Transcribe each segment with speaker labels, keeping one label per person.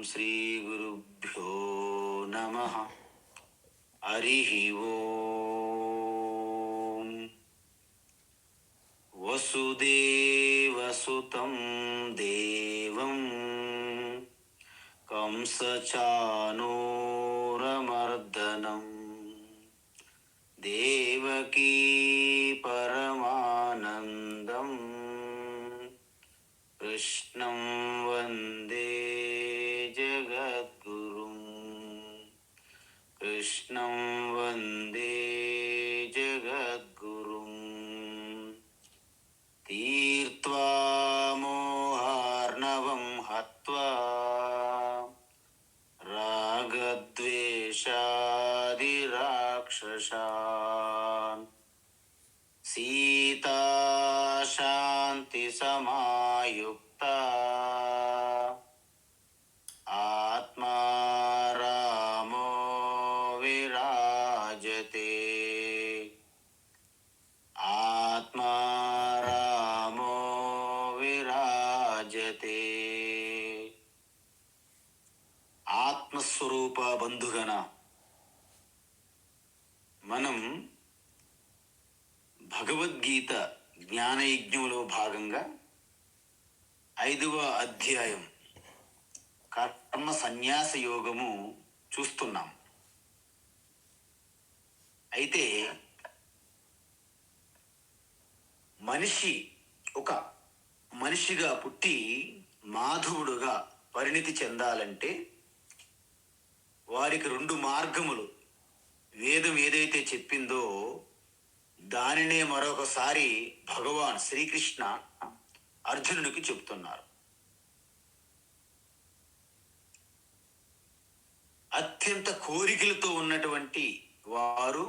Speaker 1: శ్రీ గురుభ్యో నమః. హరిః ఓం. వసుదేవసుతం దేవం కంసచానూరమర్దనం దేవకీ పరమానందం కృష్ణం వందే జగద్గురుం. కృష్ణం వందే జగద్గురుం. తీర్త్వా మోహార్ణవం హత్వా రాగద్వేషాదిరాక్షసాన్ సీతా శాంతి సమాయుక్త ఆత్మా రామో విరాజతే. ఆత్మా రామో విరాజతే. ఆత్మస్వరూప బంధుగణ, మనం భగవద్గీత జ్ఞానయజ్ఞంలో భాగంగా 5వ అధ్యాయం కర్మ సన్యాస యోగము చూస్తున్నాం. అయితే మనిషి ఒక మనిషిగా పుట్టి మాధవుడుగా పరిణితి చెందాలంటే వారికి 2 మార్గములు వేదం ఏదైతే చెప్పిందో దానినే మరొకసారి భగవాన్ శ్రీకృష్ణ అర్జునుడికి చెప్తున్నారు. అత్యంత కోరికలతో ఉన్నటువంటి వారు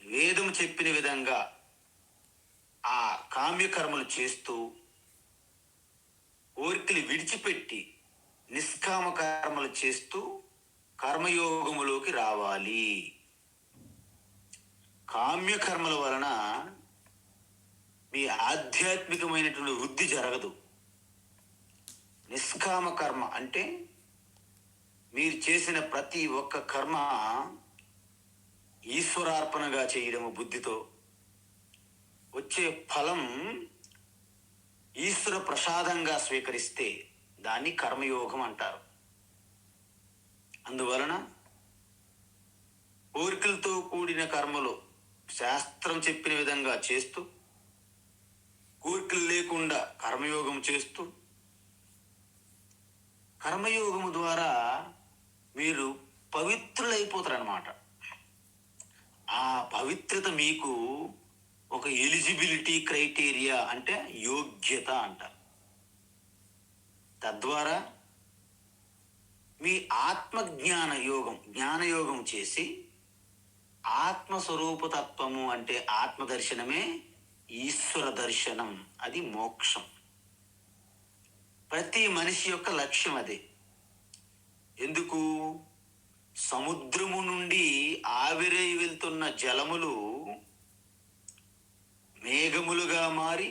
Speaker 1: వేదం చెప్పిన విధంగా ఆ కామ్యకర్మలు చేస్తూ కోరికలు విడిచిపెట్టి నిష్కామ కర్మలు చేస్తూ కర్మయోగములోకి రావాలి. కామ్యకర్మల వలన మీ ఆధ్యాత్మికమైనటువంటి వృద్ధి జరగదు. నిష్కామ కర్మ అంటే మీరు చేసిన ప్రతి ఒక్క కర్మ ఈశ్వరార్పణగా చేయడము, బుద్ధితో వచ్చే ఫలం ఈశ్వర ప్రసాదంగా స్వీకరిస్తే దాన్ని కర్మయోగం అంటారు. అందువలన కోరికలతో కూడిన కర్మలు శాస్త్రం చెప్పిన విధంగా చేస్తూ, కోరికలు లేకుండా కర్మయోగం చేస్తూ, కర్మయోగము ద్వారా మీరు పవిత్రులైపోతారన్నమాట. ఆ పవిత్రత మీకు ఒక ఎలిజిబిలిటీ క్రైటీరియా అంటే యోగ్యత అంటారు. తద్వారా మీ ఆత్మజ్ఞాన యోగం, జ్ఞానయోగం చేసి ఆత్మస్వరూపతత్వము అంటే ఆత్మదర్శనమే ఈశ్వర దర్శనం. అది మోక్షం. ప్రతి మనిషి యొక్క లక్ష్యం అదే. ఎందుకు? సముద్రము నుండి ఆవిరై వెళ్తున్న జలములు మేఘములుగా మారి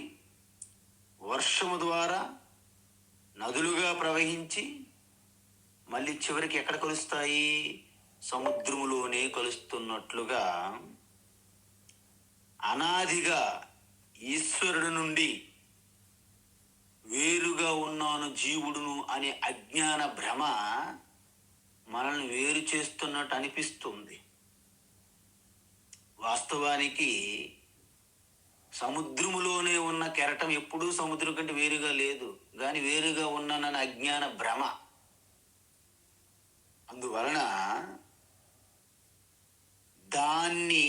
Speaker 1: వర్షము ద్వారా నదులుగా ప్రవహించి మళ్ళీ చివరికి ఎక్కడ కలుస్తాయి? సముద్రములోనే కలుస్తున్నట్లుగా అనాదిగా ఈశ్వరుడు నుండి వేరుగా ఉన్నాను జీవుడును అనే అజ్ఞాన భ్రమ మనల్ని వేరు చేస్తున్నట్టు అనిపిస్తుంది. వాస్తవానికి సముద్రములోనే ఉన్న కెరటం ఎప్పుడూ సముద్రం కంటే వేరుగా లేదు, కానీ వేరుగా ఉన్నానని అజ్ఞాన భ్రమ. అందువలన దాన్ని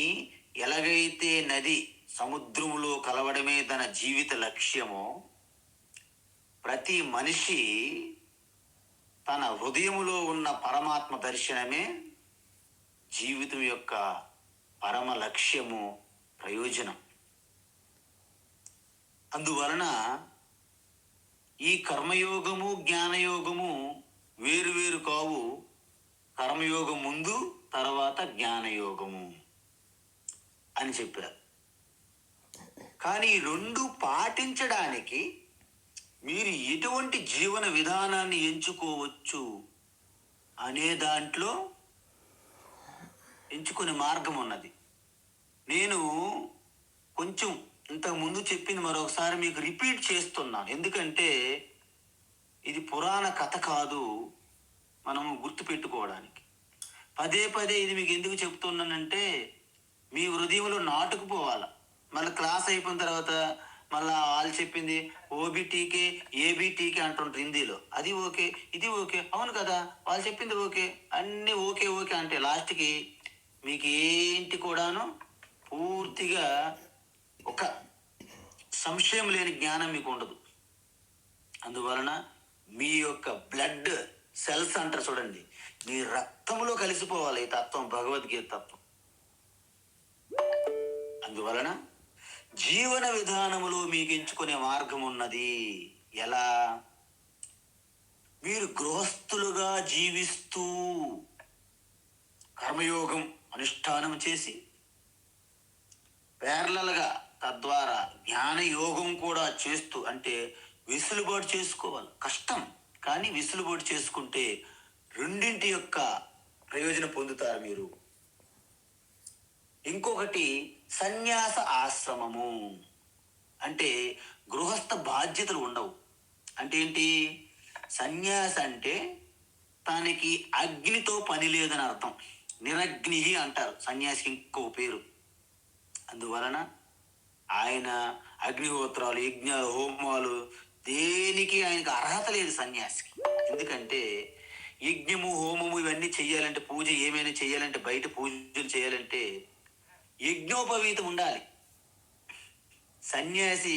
Speaker 1: ఎలాగైతే నది సముద్రములో కలవడమే తన జీవిత లక్ష్యమో, ప్రతి మనిషి తన హృదయములో ఉన్న పరమాత్మ దర్శనమే జీవితం యొక్క పరమ లక్ష్యము, ప్రయోజనం. అందువలన ఈ కర్మయోగము జ్ఞానయోగము వేరు కావు. కర్మయోగం ముందు, తర్వాత జ్ఞానయోగము అని చెప్పారు. కానీ 2 పాటించడానికి మీరు ఎటువంటి జీవన విధానాన్ని ఎంచుకోవచ్చు అనే దాంట్లో ఎంచుకునే మార్గం ఉన్నది. నేను కొంచెం ఇంతకు ముందు చెప్పింది మరొకసారి మీకు రిపీట్ చేస్తున్నాను. ఎందుకంటే ఇది పురాణ కథ కాదు, మనము గుర్తుపెట్టుకోవడానికి. పదే పదే ఇది మీకు ఎందుకు చెప్తున్నానంటే మీ హృదయంలో నాటుకుపోవాలి. మళ్ళీ క్లాస్ అయిపోయిన తర్వాత మళ్ళీ వాళ్ళు చెప్పింది ఓబీటీకే ఏబీటీకే అంటుంటారు హిందీలో. అది ఓకే, ఇది ఓకే, అవును కదా వాళ్ళు చెప్పింది ఓకే, అన్నీ ఓకే ఓకే అంటే లాస్ట్కి మీకు ఏంటి కూడాను పూర్తిగా ఒక సంశయం లేని జ్ఞానం మీకు ఉండదు. అందువలన మీ యొక్క బ్లడ్ సెల్స్ అంటారు చూడండి, మీ రక్తంలో కలిసిపోవాలి ఈ తత్వం, భగవద్గీత తత్వం. అందువలన జీవన విధానములో మీకు ఎంచుకునే మార్గం ఉన్నది. ఎలా? మీరు గృహస్థులుగా జీవిస్తూ కర్మయోగం అనుష్ఠానం చేసి ప్యారలల్గా తద్వారా జ్ఞానయోగం కూడా చేస్తూ, అంటే వెసులుబాటు చేసుకోవాలి. కష్టం, కానీ వెసులుబాటు చేసుకుంటే రెండింటి యొక్క ప్రయోజనం పొందుతారు మీరు. ఇంకొకటి సన్యాస ఆశ్రమము, అంటే గృహస్థ బాధ్యతలు ఉండవు. అంటే ఏంటి? సన్యాస అంటే తనకి అగ్నితో పని లేదని అర్థం. నిరగ్ని అంటారు సన్యాసికి ఇంకో పేరు. అందువలన ఆయన అగ్నిహోత్రాలు, యజ్ఞాలు, హోమాలు దేనికి ఆయనకు అర్హత లేదు సన్యాసికి. ఎందుకంటే యజ్ఞము, హోమము ఇవన్నీ చెయ్యాలంటే, పూజ ఏమైనా చెయ్యాలంటే, బయట పూజలు చేయాలంటే యజ్ఞోపవీతం ఉండాలి. సన్యాసి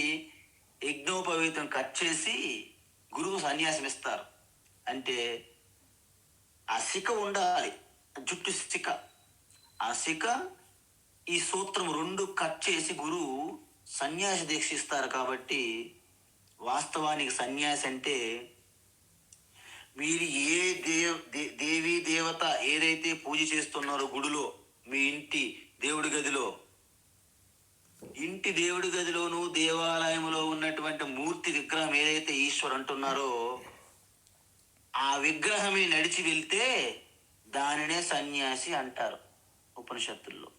Speaker 1: యజ్ఞోపవీతం కట్ చేసి గురువు సన్యాసం ఇస్తారు. అంటే ఆ శిఖ ఉండాలి, జుట్టు శిఖ. ఆ శిఖ, ఈ సూత్రం రెండు కట్ చేసి గురువు సన్యాసి దీక్ష ఇస్తారు. కాబట్టి వాస్తవానికి సన్యాసి అంటే మీరు ఏ దేవీ దేవత ఏదైతే పూజ చేస్తున్నారో గుడిలో, మీ ఇంటి దేవుడి గదిలో, ఇంటి దేవుడి గదిలోను దేవాలయంలో ఉన్నటువంటి మూర్తి విగ్రహం ఏదైతే ఈశ్వరు అంటున్నారో ఆ విగ్రహమే నడిచి వెళ్తే దానినే సన్యాసి అంటారు ఉపనిషత్తుల్లో.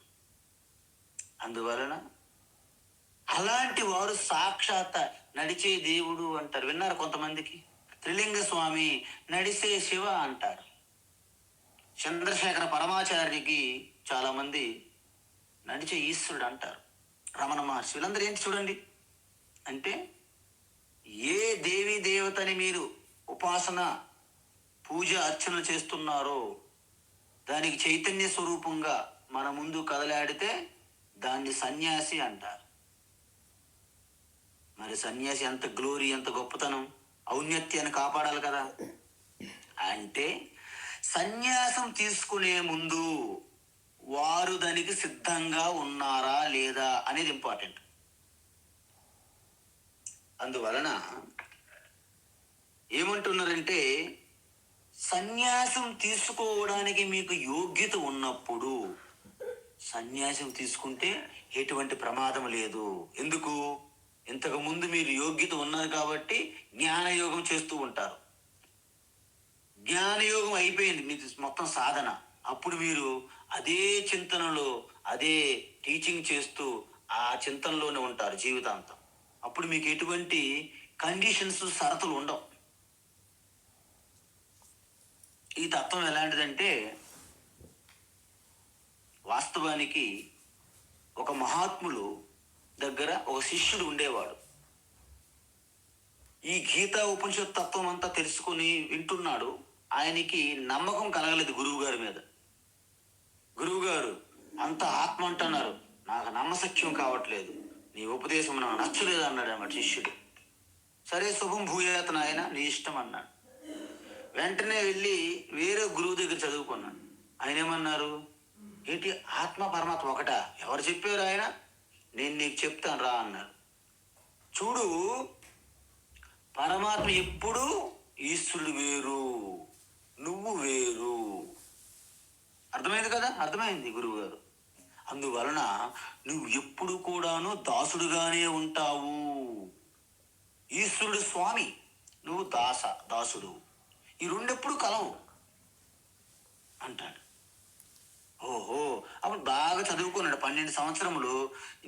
Speaker 1: అందువలన అలాంటి వారు సాక్షాత్ నడిచే దేవుడు అంటారు. విన్నారు కొంతమందికి? త్రిలింగ స్వామి నడిసే శివ అంటారు. చంద్రశేఖర పరమాచార్యకి చాలా మంది నడిచే ఈశ్వరుడు అంటారు. రమణ మహర్షి, వీళ్ళందరూ ఏంటి చూడండి, అంటే ఏ దేవీ దేవతని మీరు ఉపాసన, పూజ, అర్చనలు చేస్తున్నారో దానికి చైతన్య స్వరూపంగా మన ముందు కదలాడితే దాన్ని సన్యాసి అంటారు. మరి సన్యాసి ఎంత గ్లోరీ, ఎంత గొప్పతనం, ఔన్నత్యాన్ని కాపాడాలి కదా. అంటే సన్యాసం తీసుకునే ముందు వారు దానికి సిద్ధంగా ఉన్నారా లేదా అనేది ఇంపార్టెంట్. అందువలన ఏమంటున్నారంటే సన్యాసం తీసుకోవడానికి మీకు యోగ్యత ఉన్నప్పుడు సన్యాసం తీసుకుంటే ఎటువంటి ప్రమాదం లేదు. ఎందుకు? ఇంతకు ముందు మీరు యోగ్యత ఉన్నది కాబట్టి జ్ఞానయోగం చేస్తూ ఉంటారు. జ్ఞానయోగం అయిపోయింది మీకు మొత్తం సాధన. అప్పుడు మీరు అదే చింతనలో, అదే టీచింగ్ చేస్తూ ఆ చింతనలోనే ఉంటారు జీవితాంతం. అప్పుడు మీకు ఎటువంటి కండిషన్స్, షరతులు ఉండవు. ఈ తత్వం ఎలాంటిదంటే వాస్తవానికి ఒక మహాత్ములు దగ్గర ఒక శిష్యుడు ఉండేవాడు. ఈ గీతా ఉపనిషత్ తత్వం అంతా తెలుసుకుని వింటున్నాడు. ఆయనకి నమ్మకం కలగలేదు గురువు గారి మీద. గురువు గారు అంత ఆత్మ అంటున్నారు, నాకు నమ్మసక్యం కావట్లేదు, నీ ఉపదేశం నాకు నచ్చలేదు అన్నాడు అన్నమాట శిష్యుడు. సరే, శుభం భూయాత్ నాయన, నీ ఇష్టం అన్నాడు. వెంటనే వెళ్ళి వేరే గురువు దగ్గర చదువుకున్నాడు. ఆయన ఏమన్నారు? ఏంటి, ఆత్మ పరమాత్మ ఒకటా? ఎవరు చెప్పారు ఆయన? నేను నీకు చెప్తాను రా అన్నారు. చూడు, పరమాత్మ ఎప్పుడు ఈశ్వరుడు వేరు, నువ్వు వేరు. అర్థమైంది కదా? అర్థమైంది గురువు గారు. అందువలన నువ్వు ఎప్పుడు కూడాను దాసుడుగానే ఉంటావు. ఈశ్వరుడు స్వామి, నువ్వు దాసుడు. ఈ రెండెప్పుడు కలవు అంటాడు. ఓహో, అప్పుడు బాగా చదువుకున్నాడు. 12 సంవత్సరములు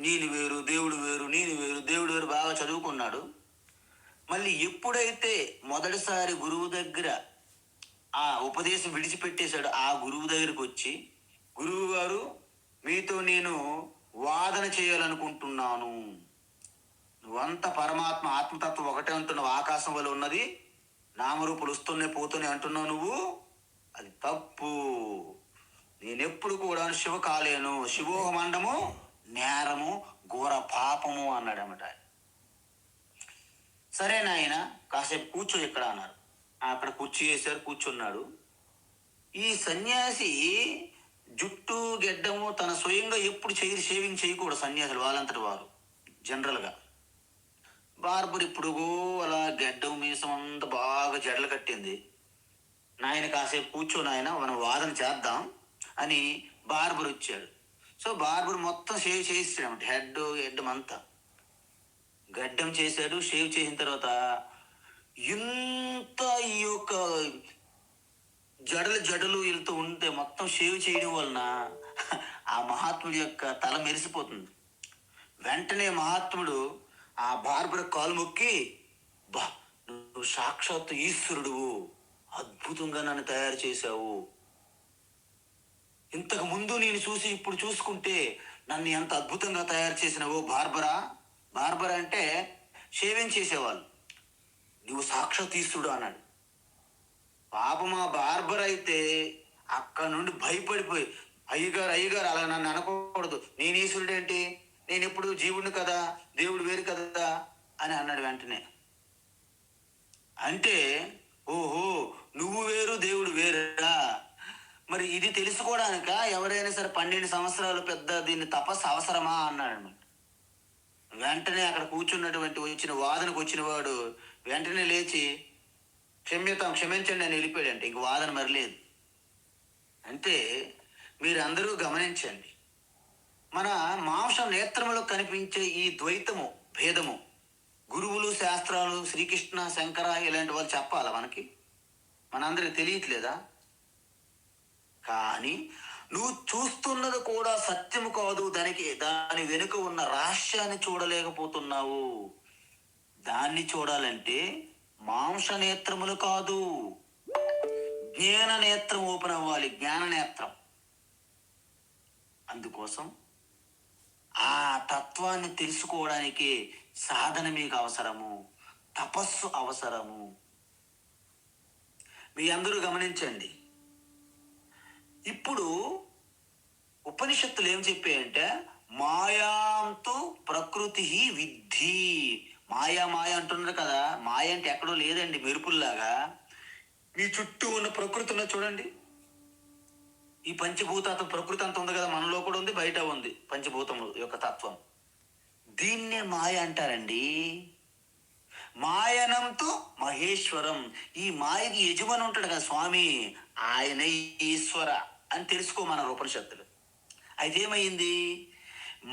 Speaker 1: నేను వేరు దేవుడు వేరు, నేను వేరు దేవుడు వేరు బాగా చదువుకున్నాడు. మళ్ళీ ఎప్పుడైతే మొదటిసారి గురువు దగ్గర ఆ ఉపదేశం విడిచిపెట్టేశాడు, ఆ గురువు దగ్గరికి వచ్చి, గురువు గారు మీతో నేను వాదన చేయాలనుకుంటున్నాను. నువ్వంత పరమాత్మ ఆత్మతత్వం ఒకటే అంటున్నావు, ఆకాశం వల్ల ఉన్నది నామరూపులు వస్తున్నాయి పోతున్నాయి అంటున్నావు, నువ్వు అది తప్పు. నేనెప్పుడు కూడా శివ కాలేను, శివోహమండము నేరము ఘోర పాపము అన్నాడన్నమాట. సరే నాయన కాసేపు కూర్చో ఇక్కడ అన్నారు. అక్కడ కుర్చీ వేశారు, కూర్చున్నాడు. ఈ సన్యాసి జుట్టు గెడ్డము తన స్వయంగా ఎప్పుడు షేవింగ్ చేయకూడదు సన్యాసులు వాళ్ళంతటి వారు జనరల్గా. బార్బర్ ఇప్పుడు అలా గెడ్డం మీసం అంతా బాగా జడలు కట్టింది. నాయన కాసేపు కూర్చో నాయన, మనం వాదన చేద్దాం అని బార్బర్ వచ్చాడు. సో బార్బర్ మొత్తం షేవ్ చేసాడు, హెడ్ అంతా గడ్డం చేశాడు. షేవ్ చేసిన తర్వాత ఇంత ఈ యొక్క జడలు వెళ్తూ ఉంటే మొత్తం షేవ్ చేయడం వలన ఆ మహాత్ముడి యొక్క తల మెరిసిపోతుంది. వెంటనే మహాత్ముడు ఆ బార్బర్ కాలు మొక్కి, బా నువ్వు సాక్షాత్తు ఈశ్వరుడు, అద్భుతంగా నన్ను తయారు చేశావు. ఇంతకు ముందు నేను చూసి ఇప్పుడు చూసుకుంటే నన్ను ఎంత అద్భుతంగా తయారు చేసినావో. బార్బరా అంటే షేవింగ్ చేసేవాళ్ళు, నువ్వు సాక్షాత్ ఈశ్వరుడు అన్నాడు. పాపం ఆ బార్బర్ అయితే అక్కడ నుండి భయపడిపోయి, అయ్యగారు అలా నన్ను అనకూడదు, నేను ఈశ్వరుడు ఏంటి, నేను ఎప్పుడు జీవుడిని కదా, దేవుడు వేరు కదా అని అన్నాడు. వెంటనే అంటే ఓహో నువ్వు వేరు దేవుడు వేరురా. మరి ఇది తెలుసుకోవడానిక ఎవరైనా సరే 12 సంవత్సరాలు పెద్ద దీన్ని తపస్సు అవసరమా అన్నాడు అనమాట. వెంటనే అక్కడ కూర్చున్నటువంటి వాదనకు వచ్చిన వాడు వెంటనే లేచి క్షమించండి అని వెళ్ళిపోయాడంటే ఇంక వాదన మరలేదు. అంటే మీరందరూ గమనించండి, మన మాంస నేత్రములో కనిపించే ఈ ద్వైతము భేదము గురువులు శాస్త్రాలు శ్రీకృష్ణ శంకర ఇలాంటి వాళ్ళు చెప్పాలా మనకి? మనందరికి తెలియట్లేదా? కానీ నువ్వు చూస్తున్నది కూడా సత్యము కాదు, దాని వెనుక ఉన్న రహస్యాన్ని చూడలేకపోతున్నావు. దాన్ని చూడాలంటే మాంస నేత్రములు కాదు, జ్ఞాన నేత్రం ఓపెన్ అవ్వాలి, జ్ఞాన నేత్రం. అందుకోసం ఆ తత్వాన్ని తెలుసుకోవడానికి సాధన మీకు అవసరము, తపస్సు అవసరము. మీ అందరూ గమనించండి, ఇప్పుడు ఉపనిషత్తులు ఏం చెప్పాయంటే మాయాంతో ప్రకృతి విద్ధి. మాయ అంటున్నారు కదా, మాయ అంటే ఎక్కడో లేదండి, మెరుపుల్లాగా మీ చుట్టూ ఉన్న ప్రకృతి ఉన్న చూడండి. ఈ పంచభూత ప్రకృతి అంత ఉంది కదా, మనలో కూడా ఉంది, బయట ఉంది పంచభూతములు యొక్క తత్వం. దీన్నే మాయ అంటారండి. మాయనంతో మహేశ్వరం. ఈ మాయకి యజమాని ఉంటాడు కదా స్వామి, ఆయన ఈశ్వర అని తెలుసుకోమన్నారు ఉపనిషత్తులు. అయితే ఏమైంది,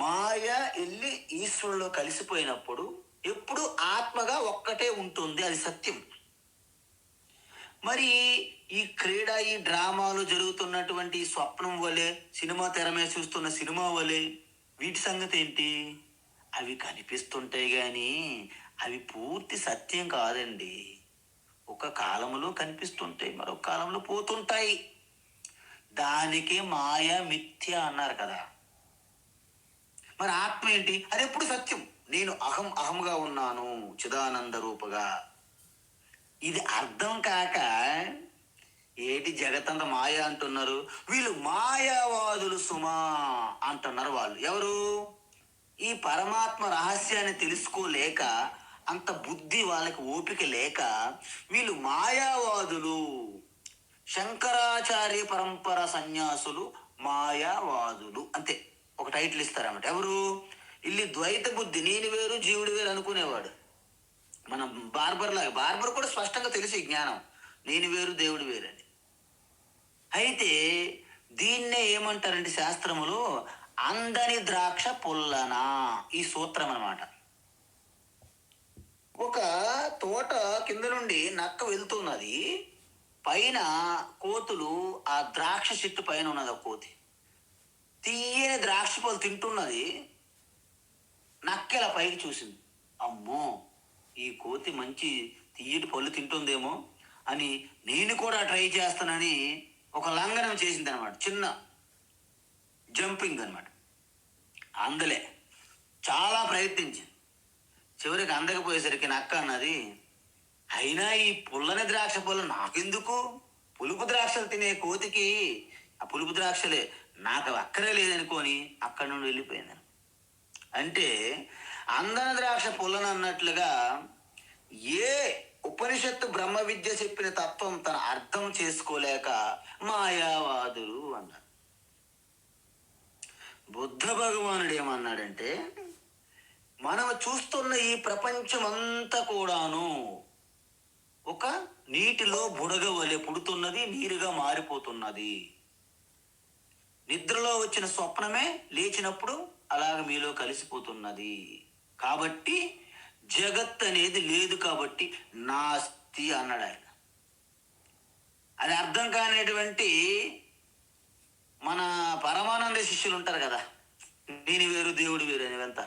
Speaker 1: మాయ వెళ్ళి ఈశ్వరులో కలిసిపోయినప్పుడు ఎప్పుడు ఆత్మగా ఒక్కటే ఉంటుంది, అది సత్యం. మరి ఈ క్రీడ ఈ డ్రామాలు జరుగుతున్నటువంటి స్వప్నం వలె, సినిమా తెర మీద చూస్తున్న సినిమా వలె వీటి సంగతి ఏంటి? అవి కనిపిస్తుంటాయి కానీ అవి పూర్తి సత్యం కాదండి. ఒక కాలంలో కనిపిస్తుంటాయి, మరొక కాలంలో పోతుంటాయి. దానికి మాయ మిథ్య అన్నారు కదా. మరి ఆత్మ ఏంటి? అది ఎప్పుడు సత్యం. నేను అహంగా ఉన్నాను చిదానంద రూపగా. ఇది అర్థం కాక ఏటి జగతంత మాయ అంటున్నారు. వీళ్ళు మాయావాదులు సుమా అంటున్నారు. వాళ్ళు ఎవరు? ఈ పరమాత్మ రహస్యాన్ని తెలుసుకోలేక, అంత బుద్ధి వాళ్ళకి ఓపిక లేక వీళ్ళు మాయావాదులు, శంకరాచార్య పరంపర సన్యాసులు మాయావాదులు అంతే, ఒక టైటిల్ ఇస్తారన్నమాట. ఎవరు? ఇల్లి ద్వైత బుద్ధి, నేను వేరు జీవుడు వేరు అనుకునేవాడు. మనం బార్బర్ కూడా స్పష్టంగా తెలిసి జ్ఞానం, నేను వేరు దేవుడు వేరని. అయితే దీన్నే ఏమంటారంటే శాస్త్రములు అందని ద్రాక్ష పుల్లన, ఈ సూత్రం అన్నమాట. ఒక తోట కింద నుండి నక్క వెళ్తున్నది. పైన కోతులు, ఆ ద్రాక్ష చెట్టు పైన ఉన్నది ఒక కోతి. తీయని ద్రాక్ష పళ్ళు తింటున్నది. నక్క ఇలా పైకి చూసింది. అమ్మో, ఈ కోతి మంచి తీయటి పళ్ళు తింటుందేమో అని నేను కూడా ట్రై చేస్తానని ఒక లంఘనం చేసింది అనమాట. చిన్న జంపింగ్ అనమాట. అందలే, చాలా ప్రయత్నించింది. చివరికి అందకపోయేసరికి నక్క అన్నది, అయినా ఈ పుల్లని ద్రాక్ష పళ్ళు నాకెందుకు? పులుపు ద్రాక్షలు తినే కోతికి ఆ పులుపు ద్రాక్షలే, నాకు అక్కడే లేదనుకొని అక్కడి నుండి వెళ్ళిపోయింది. అంటే అందన ద్రాక్ష పుల్లని అన్నట్లుగా ఏ ఉపనిషత్తు బ్రహ్మ విద్య చెప్పిన తత్వం తన అర్థం చేసుకోలేక మాయావాదులు అన్నారు. బుద్ధ భగవానుడు ఏమన్నాడంటే, మనం చూస్తున్న ఈ ప్రపంచం అంతా కూడాను ఒక నీటిలో బుడగ వలె పుడుతున్నది, నీరుగా మారిపోతున్నది. నిద్రలో వచ్చిన స్వప్నమే లేచినప్పుడు అలాగ మీలో కలిసిపోతున్నది. కాబట్టి జగత్ అనేది లేదు, కాబట్టి నాస్తి అన్నాడు ఆయన. అది అర్థం కానిటువంటి మన పరమానంద శిష్యులు ఉంటారు కదా, నేను వేరు దేవుడు వేరు అనేవంత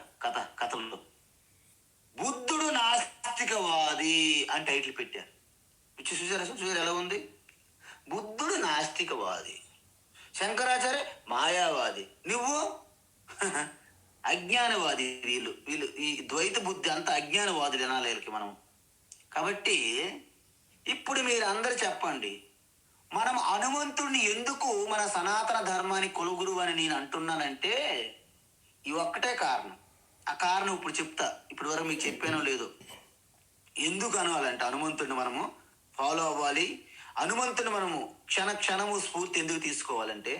Speaker 1: కథల్లో బుద్ధుడు నాస్తికవాది అని టైటిల్ పెట్టారు. చూసారా ఎలా ఉంది? బుద్ధుడు నాస్తికవాది, శంకరాచార్య మాయావాది, నువ్వు అజ్ఞానవాది. వీళ్ళు వీళ్ళు ఈ ద్వైత బుద్ధి అంతా అజ్ఞానవాదులు అనాలి మనం. కాబట్టి ఇప్పుడు మీరు అందరు చెప్పండి, మనం హనుమంతుడిని ఎందుకు మన సనాతన ధర్మానికి కొలుగురు అని నేను అంటున్నానంటే ఈ ఒక్కటే కారణం. ఆ కారణం ఇప్పుడు చెప్తా. ఇప్పటి వరకు మీకు చెప్పానో లేదో. ఎందుకు అనాలంటే హనుమంతుడిని మనము ఫాలో అవ్వాలి, హనుమంతుని మనము క్షణ క్షణము స్ఫూర్తి ఎందుకు తీసుకోవాలంటే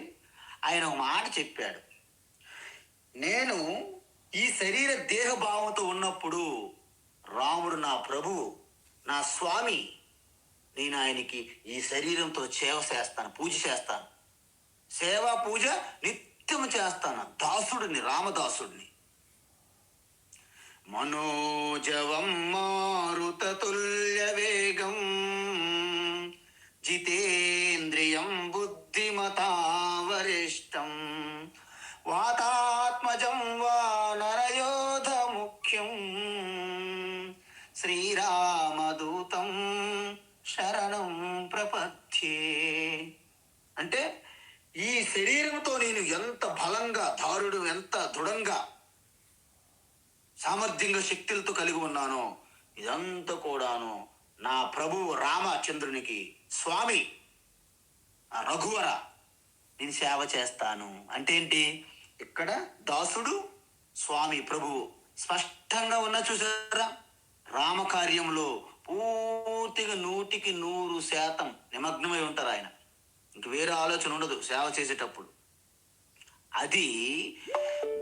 Speaker 1: ఆయన ఒక మాట చెప్పాడు. నేను ఈ శరీర దేహభావంతో ఉన్నప్పుడు రాముడు నా ప్రభువు, నా స్వామి, నేను ఆయనకి ఈ శరీరంతో సేవ చేస్తాను, పూజ చేస్తాను, సేవా పూజ నిత్యం చేస్తాను. దాసుడిని, రామదాసుడిని. మనోజవం మారుతతుల్య వేగం జితేంద్రియం బుద్ధిమతావరిష్టం వాతాత్మజం వానరయోధ ముఖ్యం శ్రీరామదూతం శరణం ప్రపథ్యే. అంటే ఈ శరీరంతో నేను ఎంత బలంగా, దారుడు ఎంత దృఢంగా, సామర్థ్యంగా, శక్తులతో కలిగి ఉన్నానో ఇదంతా కూడాను నా ప్రభువు రామచంద్రునికి, స్వామి రఘువర, నేను సేవ చేస్తాను. అంటే ఏంటి? ఇక్కడ దాసుడు, స్వామి, ప్రభువు స్పష్టంగా ఉన్న చూసారా? రామకార్యంలో పూర్తిగా 100% నిమగ్నమై ఉంటారు ఆయన. ఇంక వేరే ఆలోచన ఉండదు సేవ చేసేటప్పుడు. అది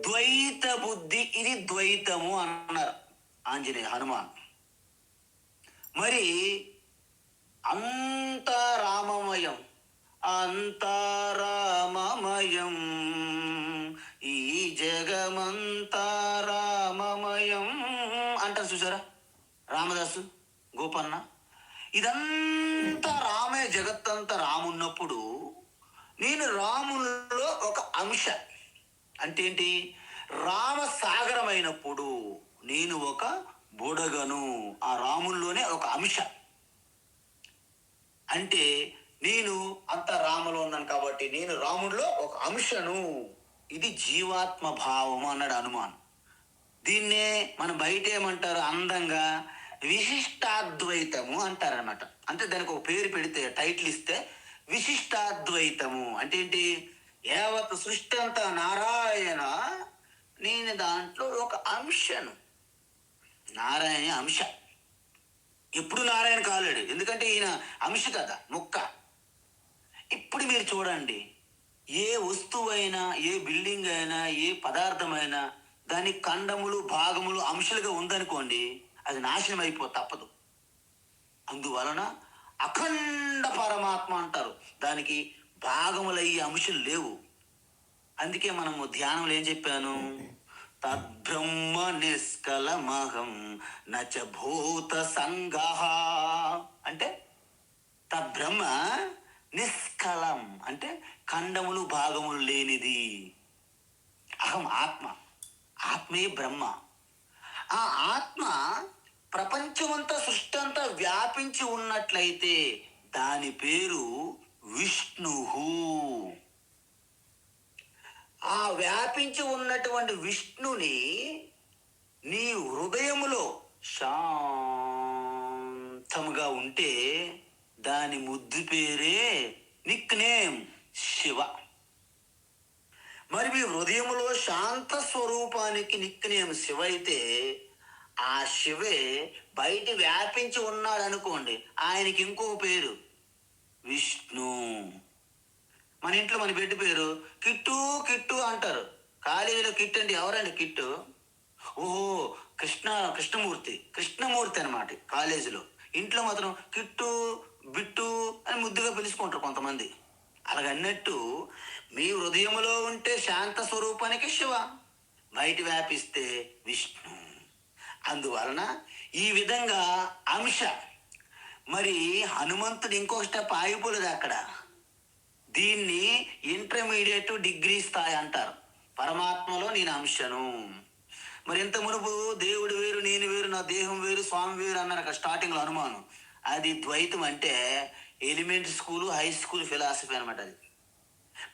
Speaker 1: ద్వైత బుద్ధి. ఇది ద్వైతము అన్నారు ఆంజనేయ హనుమాన్. మరి అంతా రామమయం, అంతా రామమయం, ఈ జగమంతా రామమయం అంటారు చూసారా రామదాసు, గోపన్న. ఇదంతా రామే, జగత్తంతా రామున్నప్పుడు నేను రాముల్లో ఒక అంశ. అంటే ఏంటి? రామ సాగరమైనప్పుడు నేను ఒక బుడగను, ఆ రాముల్లోనే ఒక అంశ. అంటే నేను అంత రాములో ఉన్నాను కాబట్టి నేను రాముడిలో ఒక అంశను. ఇది జీవాత్మ భావం అన్నాడు హనుమాన్. దీన్నే మన బయట ఏమంటారు అందంగా విశిష్టాద్వైతము అంటారనమాట. అంటే దానికి ఒక పేరు పెడితే, టైటిల్ ఇస్తే విశిష్టాద్వైతము అంటే ఏంటి? యావత్ సృష్టి అంతా నారాయణ, నేను దాంట్లో ఒక అంశను. నారాయణ అంశ. ఎప్పుడు నారాయణ కాలేడు, ఎందుకంటే ఈయన అంశ కదా, ముక్క. ఇప్పుడు మీరు చూడండి, ఏ వస్తువైనా, ఏ బిల్డింగ్ అయినా, ఏ పదార్థమైనా దాని ఖండములు, భాగములు, అంశాలుగా ఉందనుకోండి, అది నాశనం తప్పదు. అందువలన అఖండ పరమాత్మ అంటారు. దానికి భాగములయ్యే అంశాలు లేవు. అందుకే మనము ధ్యానంలో ఏం చెప్పాను? తద్బ్రహ్మ నిష్కలమహం నచ భూత సంగః. అంటే తద్బ్రహ్మ నిష్కలం అంటే ఖండములు భాగములు లేనిది. అహం ఆత్మ, ఆత్మే బ్రహ్మ. ఆ ఆత్మ ప్రపంచమంతా సృష్టి అంతా వ్యాపించి ఉన్నట్లయితే దాని పేరు విష్ణు. ఆ వ్యాపించి ఉన్నటువంటి విష్ణుని నీ హృదయములో శాంతముగా ఉంటే దాని ముద్దు పేరే నిక్ నేమ్ శివ. మరి మీ హృదయములో శాంత స్వరూపానికి నిక్ నేమ్ శివ అయితే ఆ శివే బయట వ్యాపించి ఉన్నాడు అనుకోండి, ఆయనకి ఇంకో పేరు విష్ణు. మన ఇంట్లో మన బిడ్డ పేరు కిట్టు కిట్టు అంటారు. కాలేజీలో కిట్టు అంటే ఎవరండి కిట్టు? ఓహో, కృష్ణమూర్తి అనమాట కాలేజీలో. ఇంట్లో మాత్రం కిట్టు బిట్టు అని ముద్దుగా పిలుచుకుంటారు కొంతమంది. అలాగన్నట్టు మీ హృదయంలో ఉంటే శాంత స్వరూపానికి శివ, బయట వ్యాపిస్తే విష్ణు. అందువలన ఈ విధంగా అంశ. మరి హనుమంతుడు ఇంకొక స్టెప్ ఆగిపోలేదు అక్కడ. దీన్ని ఇంటర్మీడియట్ డిగ్రీ స్థాయి అంటారు. పరమాత్మలో నేను అంశను. మరి ఇంత మునుపు దేవుడు వేరు నేను వేరు నా దేహం వేరు స్వామి వేరు అన్నారు అక్కడ స్టార్టింగ్లో హనుమాను. అది ద్వైతం, అంటే elementary school high school philosophy అనమాట అది.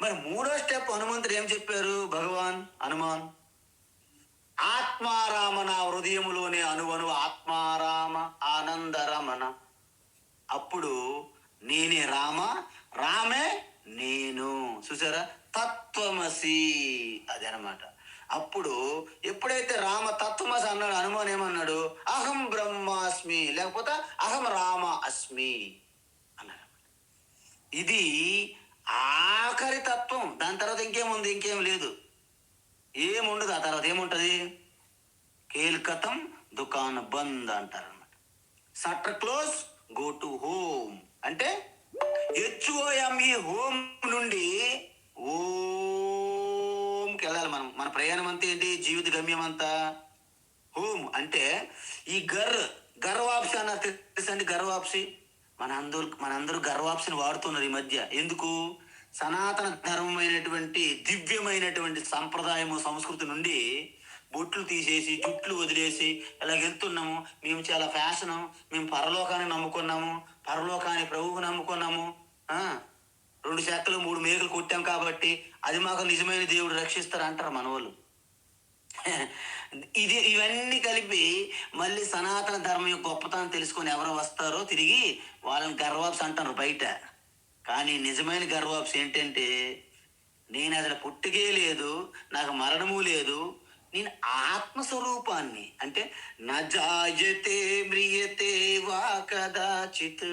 Speaker 1: మరి మూడో స్టెప్ హనుమంతుడు ఏం చెప్పారు? భగవాన్ హనుమాన్ ఆత్మారామ, నా హృదయములోనే అనువను ఆత్మారామ ఆనందరమణ. అప్పుడు నేనే రామ, రామే నేను. చూసారా, తత్వమసి అది అనమాట. అప్పుడు ఎప్పుడైతే రామ తత్వమసి అన్నాడు, హనుమాన్ ఏమన్నాడు? అహం బ్రహ్మాస్మి, లేకపోతే అహం రామ అస్మి అన్నాడు. ఇది ఆఖరి తత్వం. దాని తర్వాత ఇంకేముంది? ఇంకేం లేదు, ఏముండదు. ఆ తర్వాత ఏముంటది? కేల్కతం దుకాన్ బంద్ అంటారు అనమాట. Shutter close, go to home. అంటే HOME హోమ్ నుండి ఓంకి వెళ్ళాలి మనం. మన ప్రయాణం అంతా ఏంటి? జీవిత గమ్యం అంతా హోమ్. అంటే ఈ గర్వాప్సి అన్నారు తెలుసండి? గర్వాప్సి మనందరూ గర్వాప్సిని వాడుతున్నారు ఈ మధ్య. ఎందుకు? సనాతన ధర్మమైనటువంటి దివ్యమైనటువంటి సంప్రదాయము సంస్కృతి నుండి బొట్లు తీసేసి జుట్లు వదిలేసి ఇలా వెళ్తున్నాము. మేము చాలా ఫ్యాషను, మేము పరలోకాన్ని నమ్ముకున్నాము, పరలోకాన్ని ప్రభువుని నమ్ముకున్నాము, 2 శాఖలు 3 మేకలు కొట్టాం కాబట్టి అది మాకు నిజమైన దేవుడు రక్షిస్తారు అంటారు మన వాళ్ళు. ఇవన్నీ కలిపి మళ్ళీ సనాతన ధర్మం యొక్క గొప్పతనం తెలుసుకొని ఎవరో వస్తారో తిరిగి వాళ్ళని గర్వాప్స్ అంటారు బయట. కానీ నిజమైన గర్వాప్స్ ఏంటంటే, నేను అసలు పుట్టుకే లేదు, నాకు మరణము లేదు, నేను ఆత్మస్వరూపాన్ని. అంటే నజాయతే మ్రియతే వా కదాచిత్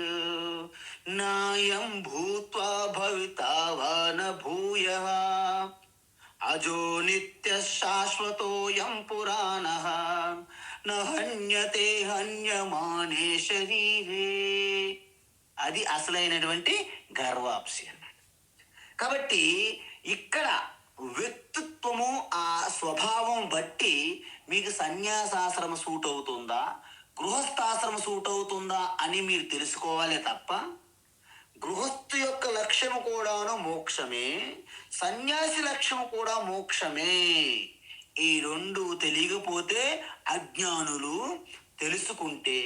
Speaker 1: నాయం భూత్వా భవితా వా న భూయః అజో నిత్య శాశ్వతోయం పురాణః న హన్యతే హన్యమానే శరీరే. అది అసలైనటువంటి గర్వాప్సి అన్నాడు. కాబట్టి ఇక్కడ వ్యక్తిత్వము, ఆ స్వభావం బట్టి మీకు సన్యాసాశ్రమ సూట్ అవుతుందా, గృహస్థాశ్రమ సూట్ అవుతుందా అని మీరు తెలుసుకోవాలే తప్ప, గృహస్థు యొక్క లక్ష్యము కూడాను మోక్షమే, సన్యాసి లక్ష్యము కూడా మోక్షమే. ఈ 2 తెలియకపోతే అజ్ఞానులు, తెలుసుకుంటే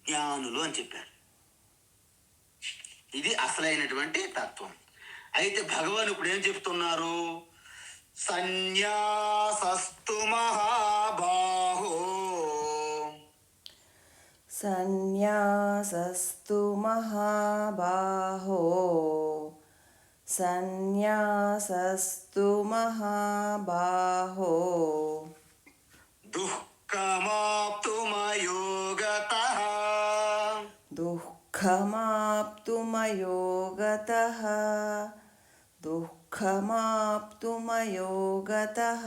Speaker 1: జ్ఞానులు అని చెప్పారు. ఇది అసలైనటువంటి తత్వం. అయితే భగవాన్ ఇప్పుడు ఏం చెప్తున్నారు? సన్యాసస్తు మహాబాహో,
Speaker 2: సన్యాసస్తు మహాబాహో, సన్యాసస్తు మహాబాహో
Speaker 1: దుఃఖమాప్తుమయోగతః,
Speaker 2: దుఃఖమాప్తుమయోగతః, దుఃఖమాప్తుమయోగతః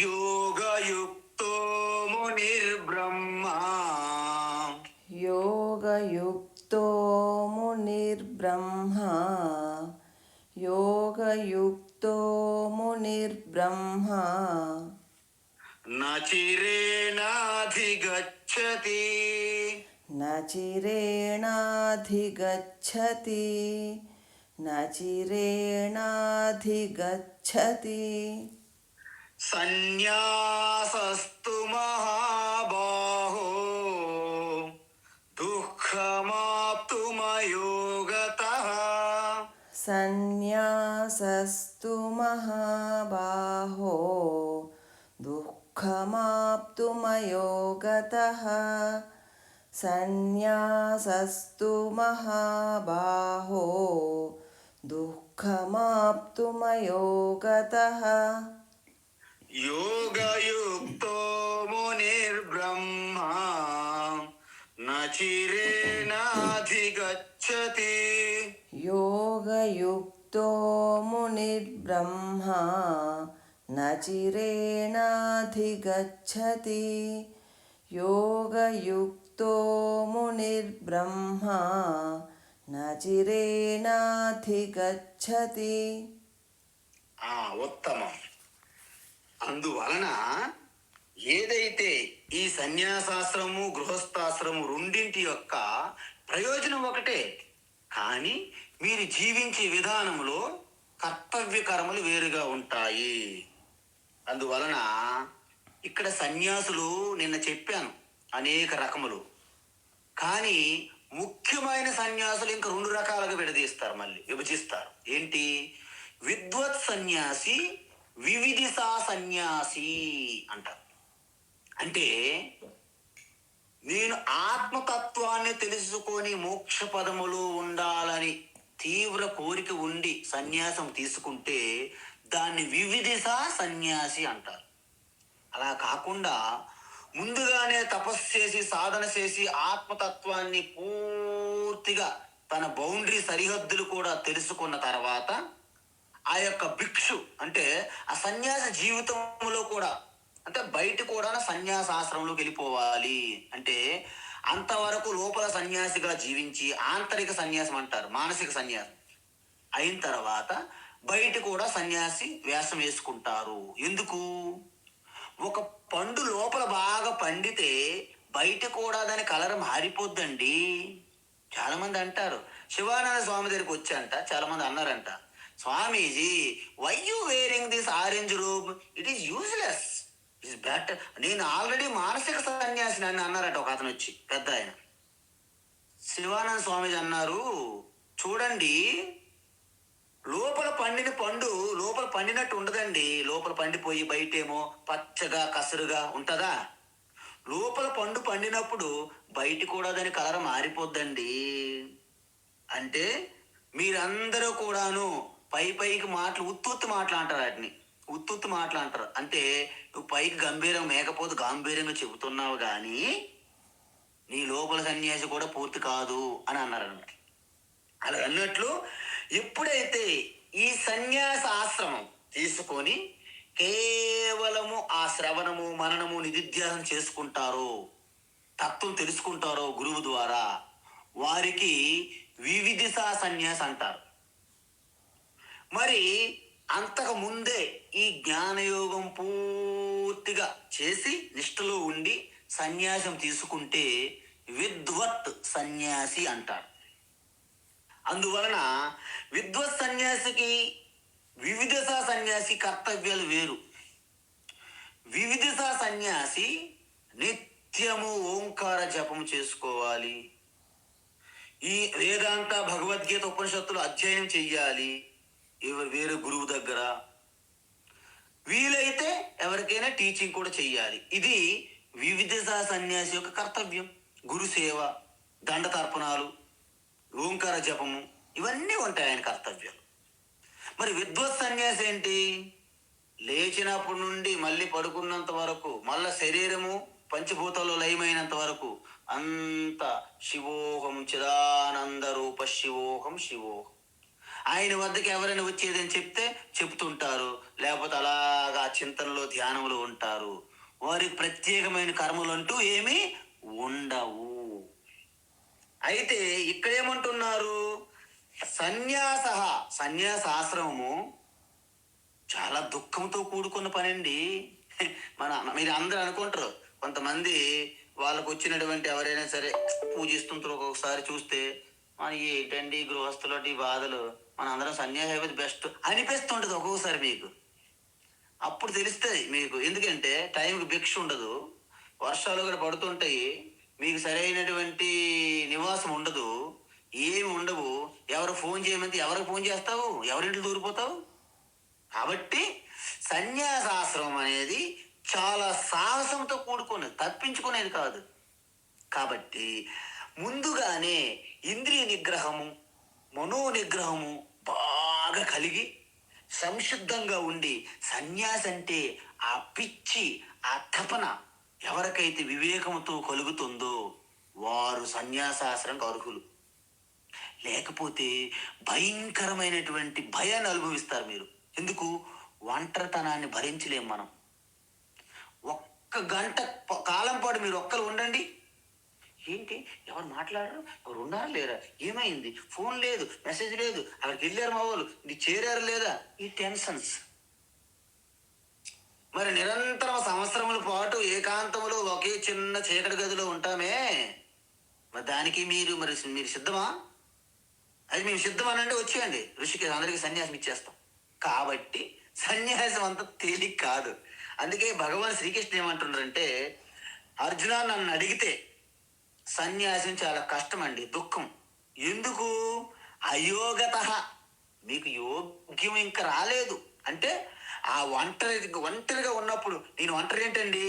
Speaker 1: యోగయుక్తో మునిర్బ్రహ్మ,
Speaker 2: యోగయుక్తో మునిర్బ్రహ్మ, యోగయుక్తో యోగయుక్తో మునిర్బ్రహ్మ
Speaker 1: నచిరేణాధిగచ్చతి.
Speaker 2: నచిరేణాధిగచ్చతి నచిరేణాధిగచ్చతి.
Speaker 1: సన్యాసస్తు మహాబాహో దుఃఖమాప్తుమయోగతః.
Speaker 2: సన్యాసస్తు మహాబాహో దుఃఖమాప్తుమయోగతః. సన్యాసస్తు మహాబాహో దుఃఖమాప్తుమయోగతః.
Speaker 1: యోగయుక్తో మునిర్బ్రహ్మ నచిరేణాధిగచ్చతి.
Speaker 2: యోగయుక్తో మునిర్బ్రహ్మ నచిరేణాధిగచ్చతి. యోగయుక్తో మునిర్బ్రహ్మ నచిరేణాధిగచ్చతి.
Speaker 1: ఉత్తమం. అందువలన ఏదైతే ఈ సన్యాసాశ్రము గృహస్థాశ్రము రెండింటి యొక్క ప్రయోజనం ఒకటే, కానీ మీరు జీవించే విధానంలో కర్తవ్య కర్మలు వేరుగా ఉంటాయి. అందువలన ఇక్కడ సన్యాసులు నిన్న చెప్పాను అనేక రకములు, కానీ ముఖ్యమైన సన్యాసులు ఇంకా రెండు రకాలుగా విడదీస్తారు, మళ్ళీ విభజిస్తారు. ఏంటి? విద్వత్ సన్యాసి, వివిధిషా సన్యాసి అంటారు. అంటే నేను ఆత్మతత్వాన్ని తెలుసుకొని మోక్ష పదములో ఉండాలని తీవ్ర కోరిక ఉండి సన్యాసం తీసుకుంటే దాన్ని వివిధిషా సన్యాసి అంటారు. అలా కాకుండా ముందుగానే తపస్సు చేసి సాధన చేసి ఆత్మతత్వాన్ని పూర్తిగా తన బౌండరీ సరిహద్దులు కూడా తెలుసుకున్న తర్వాత ఆ యొక్క భిక్షు అంటే ఆ సన్యాస జీవితంలో కూడా అంటే బయట కూడా సన్యాసాశ్రమంలోకి వెళ్ళిపోవాలి. అంటే అంతవరకు లోపల సన్యాసిగా జీవించి ఆంతరిక సన్యాసం అంటారు, మానసిక సన్యాసం అయిన తర్వాత బయట కూడా సన్యాసి వేషం వేసుకుంటారు. ఎందుకు? ఒక పండు లోపల బాగా పండితే బయట కూడా దాని కలర్ మారిపోద్దండి. చాలా మంది అంటారు. శివానంద స్వామి దగ్గరికి వచ్చారంట, చాలా మంది అన్నారంట, Swamiji why you wearing this orange robe, it is useless, it's better. నేను ఆల్రెడీ మానసిక సన్యాసిని అని అన్నారట ఒక అతను వచ్చి, పెద్ద ఆయన. శివానంద స్వామీజీ అన్నారు, చూడండి లోపల పండిన పండు లోపల పండినట్టు ఉండదండి. లోపల పండిపోయి బయటేమో పచ్చగా కసరుగా ఉంటుందా? లోపల పండు పండినప్పుడు బయట కూడా దాని కలర్ మారిపోద్దండి. అంటే మీరందరూ కూడాను పైకి మాటలు ఉత్తుత్తి మాటలు అంటారు, వాటిని ఉత్తుత్తి మాటలు అంటారు. అంటే నువ్వు పైకి గంభీరం మేకపోతే గాంభీర్యంగా చెబుతున్నావు కానీ నీ లోపల సన్యాసి కూడా పూర్తి కాదు అని అన్నారు అన్నమాట. అలా అన్నట్లు ఎప్పుడైతే ఈ సన్యాస ఆశ్రమం తీసుకొని కేవలము ఆ శ్రవణము మననము నిధిధ్యాసనం చేసుకుంటారో, తత్వం తెలుసుకుంటారో గురువు ద్వారా, వారికి వివిధిషా సన్యాసి అంటారు. మరి అంతకు ముందే ఈ జ్ఞానయోగం పూర్తిగా చేసి నిష్ఠలో ఉండి సన్యాసం తీసుకుంటే విద్వత్ సన్యాసి అంటారు. అందువలన విద్వత్ సన్యాసికి వివిధిషా సన్యాసి కర్తవ్యాలు వేరు. వివిధిషా సన్యాసి నిత్యము ఓంకార జపం చేసుకోవాలి, ఈ వేదాంత భగవద్గీత ఉపనిషత్తులు అధ్యయనం చెయ్యాలి వేరే గురువు దగ్గర, వీలైతే ఎవరికైనా టీచింగ్ కూడా చెయ్యాలి. ఇది వివిధిషా సన్యాసి యొక్క కర్తవ్యం. గురు సేవ, దండ తర్పణాలు, ఓంకార జపము ఇవన్నీ ఉంటాయి ఆయన కర్తవ్యాలు. మరి విద్వత్ సన్యాసి ఏంటి? లేచినప్పటి నుండి మళ్ళీ పడుకున్నంత వరకు, మళ్ళా శరీరము పంచభూతాల్లో లయమైనంత వరకు అంత శివోహం చిదానంద రూప శివోహం శివోహం. ఆయన వద్దకు ఎవరైనా వచ్చేదని చెప్తే చెప్తుంటారు, లేకపోతే అలాగా చింతనలో ధ్యానంలో ఉంటారు. వారికి ప్రత్యేకమైన కర్మలు అంటూ ఏమీ ఉండవు. అయితే ఇక్కడేమంటున్నారు? సన్యాసాశ్రమము చాలా దుఃఖంతో కూడుకున్న పని అండి. మీరు అందరూ అనుకుంటారు, కొంతమంది వాళ్ళకు వచ్చినటువంటి ఎవరైనా సరే పూజిస్తుంటారు, ఒక్కొక్కసారి చూస్తే మన ఏంటండి గృహస్థులు ఈ బాధలు, మన అందరం సన్యాసి అయిపోతే బెస్ట్ అనిపిస్తుంటది ఒక్కొక్కసారి మీకు. అప్పుడు తెలుస్తుంది మీకు, ఎందుకంటే టైంకి భిక్ష ఉండదు, వర్షాలు కూడా పడుతుంటాయి, మీకు సరైనటువంటి నివాసం ఉండదు, ఏమి ఉండవు. ఎవరు ఫోన్ చేయమంటే ఎవరికి ఫోన్ చేస్తావు, ఎవరింట్లో దూరిపోతావు. కాబట్టి సన్యాసాశ్రమం అనేది చాలా సాహసంతో కూడుకున్నది, తప్పించుకునేది కాదు. కాబట్టి ముందుగానే ఇంద్రియ నిగ్రహము, మనో నిగ్రహము బాగా కలిగి సంశుద్ధంగా ఉండి, సన్యాసి అంటే ఆ పిచ్చి, ఆ తపన ఎవరికైతే వివేకంతో కలుగుతుందో వారు సన్యాసాశ్రమంకి అర్హులు. లేకపోతే భయంకరమైనటువంటి భయాన్ని అనుభవిస్తారు మీరు. ఎందుకు? ఒంటరితనాన్ని భరించలేం మనం. ఒక్క గంట కాలం పాటు మీరు ఒక్కరు ఉండండి, ఏంటి ఎవరు మాట్లాడరు, ఎవరు ఉన్నారా లేరా, ఏమైంది, ఫోన్ లేదు, మెసేజ్ లేదు, అక్కడికి వెళ్ళారు మా వాళ్ళు, ఇది చేరారు లేదా, ఈ టెన్షన్స్. మరి నిరంతరం సంవత్సరముల పాటు ఏకాంతములో ఒకే చిన్న చీకటి గదిలో ఉంటామే, మరి దానికి మీరు సిద్ధమా? అది మేము సిద్ధం అనండి, వచ్చేయండి ఋషికి, అందరికీ సన్యాసం ఇచ్చేస్తాం. కాబట్టి సన్యాసం అంత తేలిక కాదు. అందుకే భగవాన్ శ్రీకృష్ణ ఏమంటున్నారంటే, అర్జున నన్ను అడిగితే సన్యాసం చాలా కష్టం అండి, దుఃఖం. ఎందుకు? అయోగత, మీకు యోగ్యం ఇంకా రాలేదు. అంటే ఆ ఒంటరిగా ఉన్నప్పుడు, నేను ఒంటరి ఏంటండి,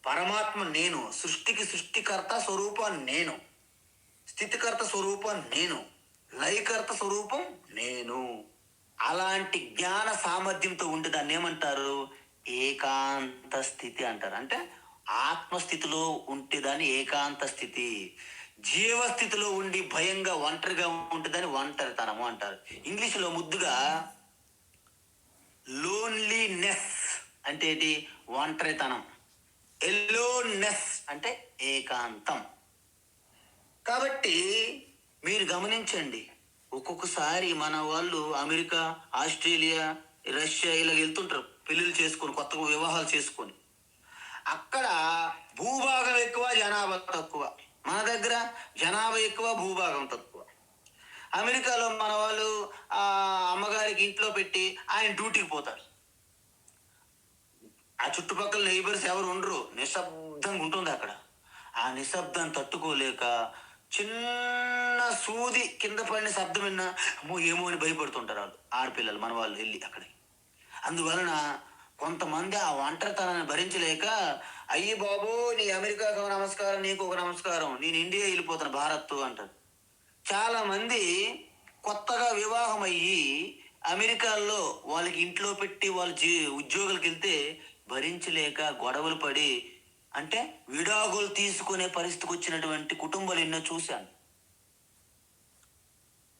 Speaker 1: పరమాత్మ నేను, సృష్టికి సృష్టికర్త స్వరూపం నేను, స్థితికర్త స్వరూపం నేను, లయకర్త స్వరూపం నేను. అలాంటి జ్ఞాన సామర్థ్యంతో ఉంటే దాన్ని ఏమంటారు? ఏకాంత స్థితి అంటారు. అంటే ఆత్మస్థితిలో ఉంటే దాన్ని ఏకాంత స్థితి. జీవస్థితిలో ఉండి భయంగా ఒంటరిగా ఉంటే దాన్ని ఒంటరితనము అంటారు. ఇంగ్లీష్లో ముద్దుగా లోన్లీనెస్ అంటే ఏంటి? ఒంటరితనం. ఎలోన్నెస్ అంటే ఏకాంతం. కాబట్టి మీరు గమనించండి, ఒక్కొక్కసారి మన వాళ్ళు అమెరికా, ఆస్ట్రేలియా, రష్యా ఇలా వెళ్తుంటారు పెళ్ళిళ్ళు చేసుకొని, కొత్తగా వివాహాలు చేసుకొని. అక్కడ భూభాగం ఎక్కువ, జనాభా తక్కువ. మన దగ్గర జనాభా ఎక్కువ, భూభాగం తక్కువ. అమెరికాలో మన వాళ్ళు అమ్మగారికి ఇంట్లో పెట్టి ఆయన డ్యూటీకి పోతారు. ఆ చుట్టుపక్కల నైబర్స్ ఎవరు ఉండరు, నిశ్శబ్దంగా ఉంటుంది అక్కడ. ఆ నిశ్శబ్దాన్ని తట్టుకోలేక చిన్న సూది కింద పడిన శబ్దం విన్నా అమ్మో ఏమో అని భయపడుతుంటారు వాళ్ళు, ఆడపిల్లలు మన వాళ్ళు వెళ్ళి అక్కడికి. అందువలన కొంతమంది ఆ ఒంటరితనాన్ని భరించలేక, అయ్యి బాబు నీ అమెరికాకు ఒక నమస్కారం, నీకు ఒక నమస్కారం, నేను ఇండియా వెళ్ళిపోతాను భారత్ అంటారు. చాలా మంది కొత్తగా వివాహం అయ్యి అమెరికాలో వాళ్ళకి ఇంట్లో పెట్టి వాళ్ళు ఉద్యోగాలకు వెళ్తే భరించలేక గొడవలు పడి, అంటే విడాకులు తీసుకునే పరిస్థితికి వచ్చినటువంటి కుటుంబాలు ఎన్నో చూశాను.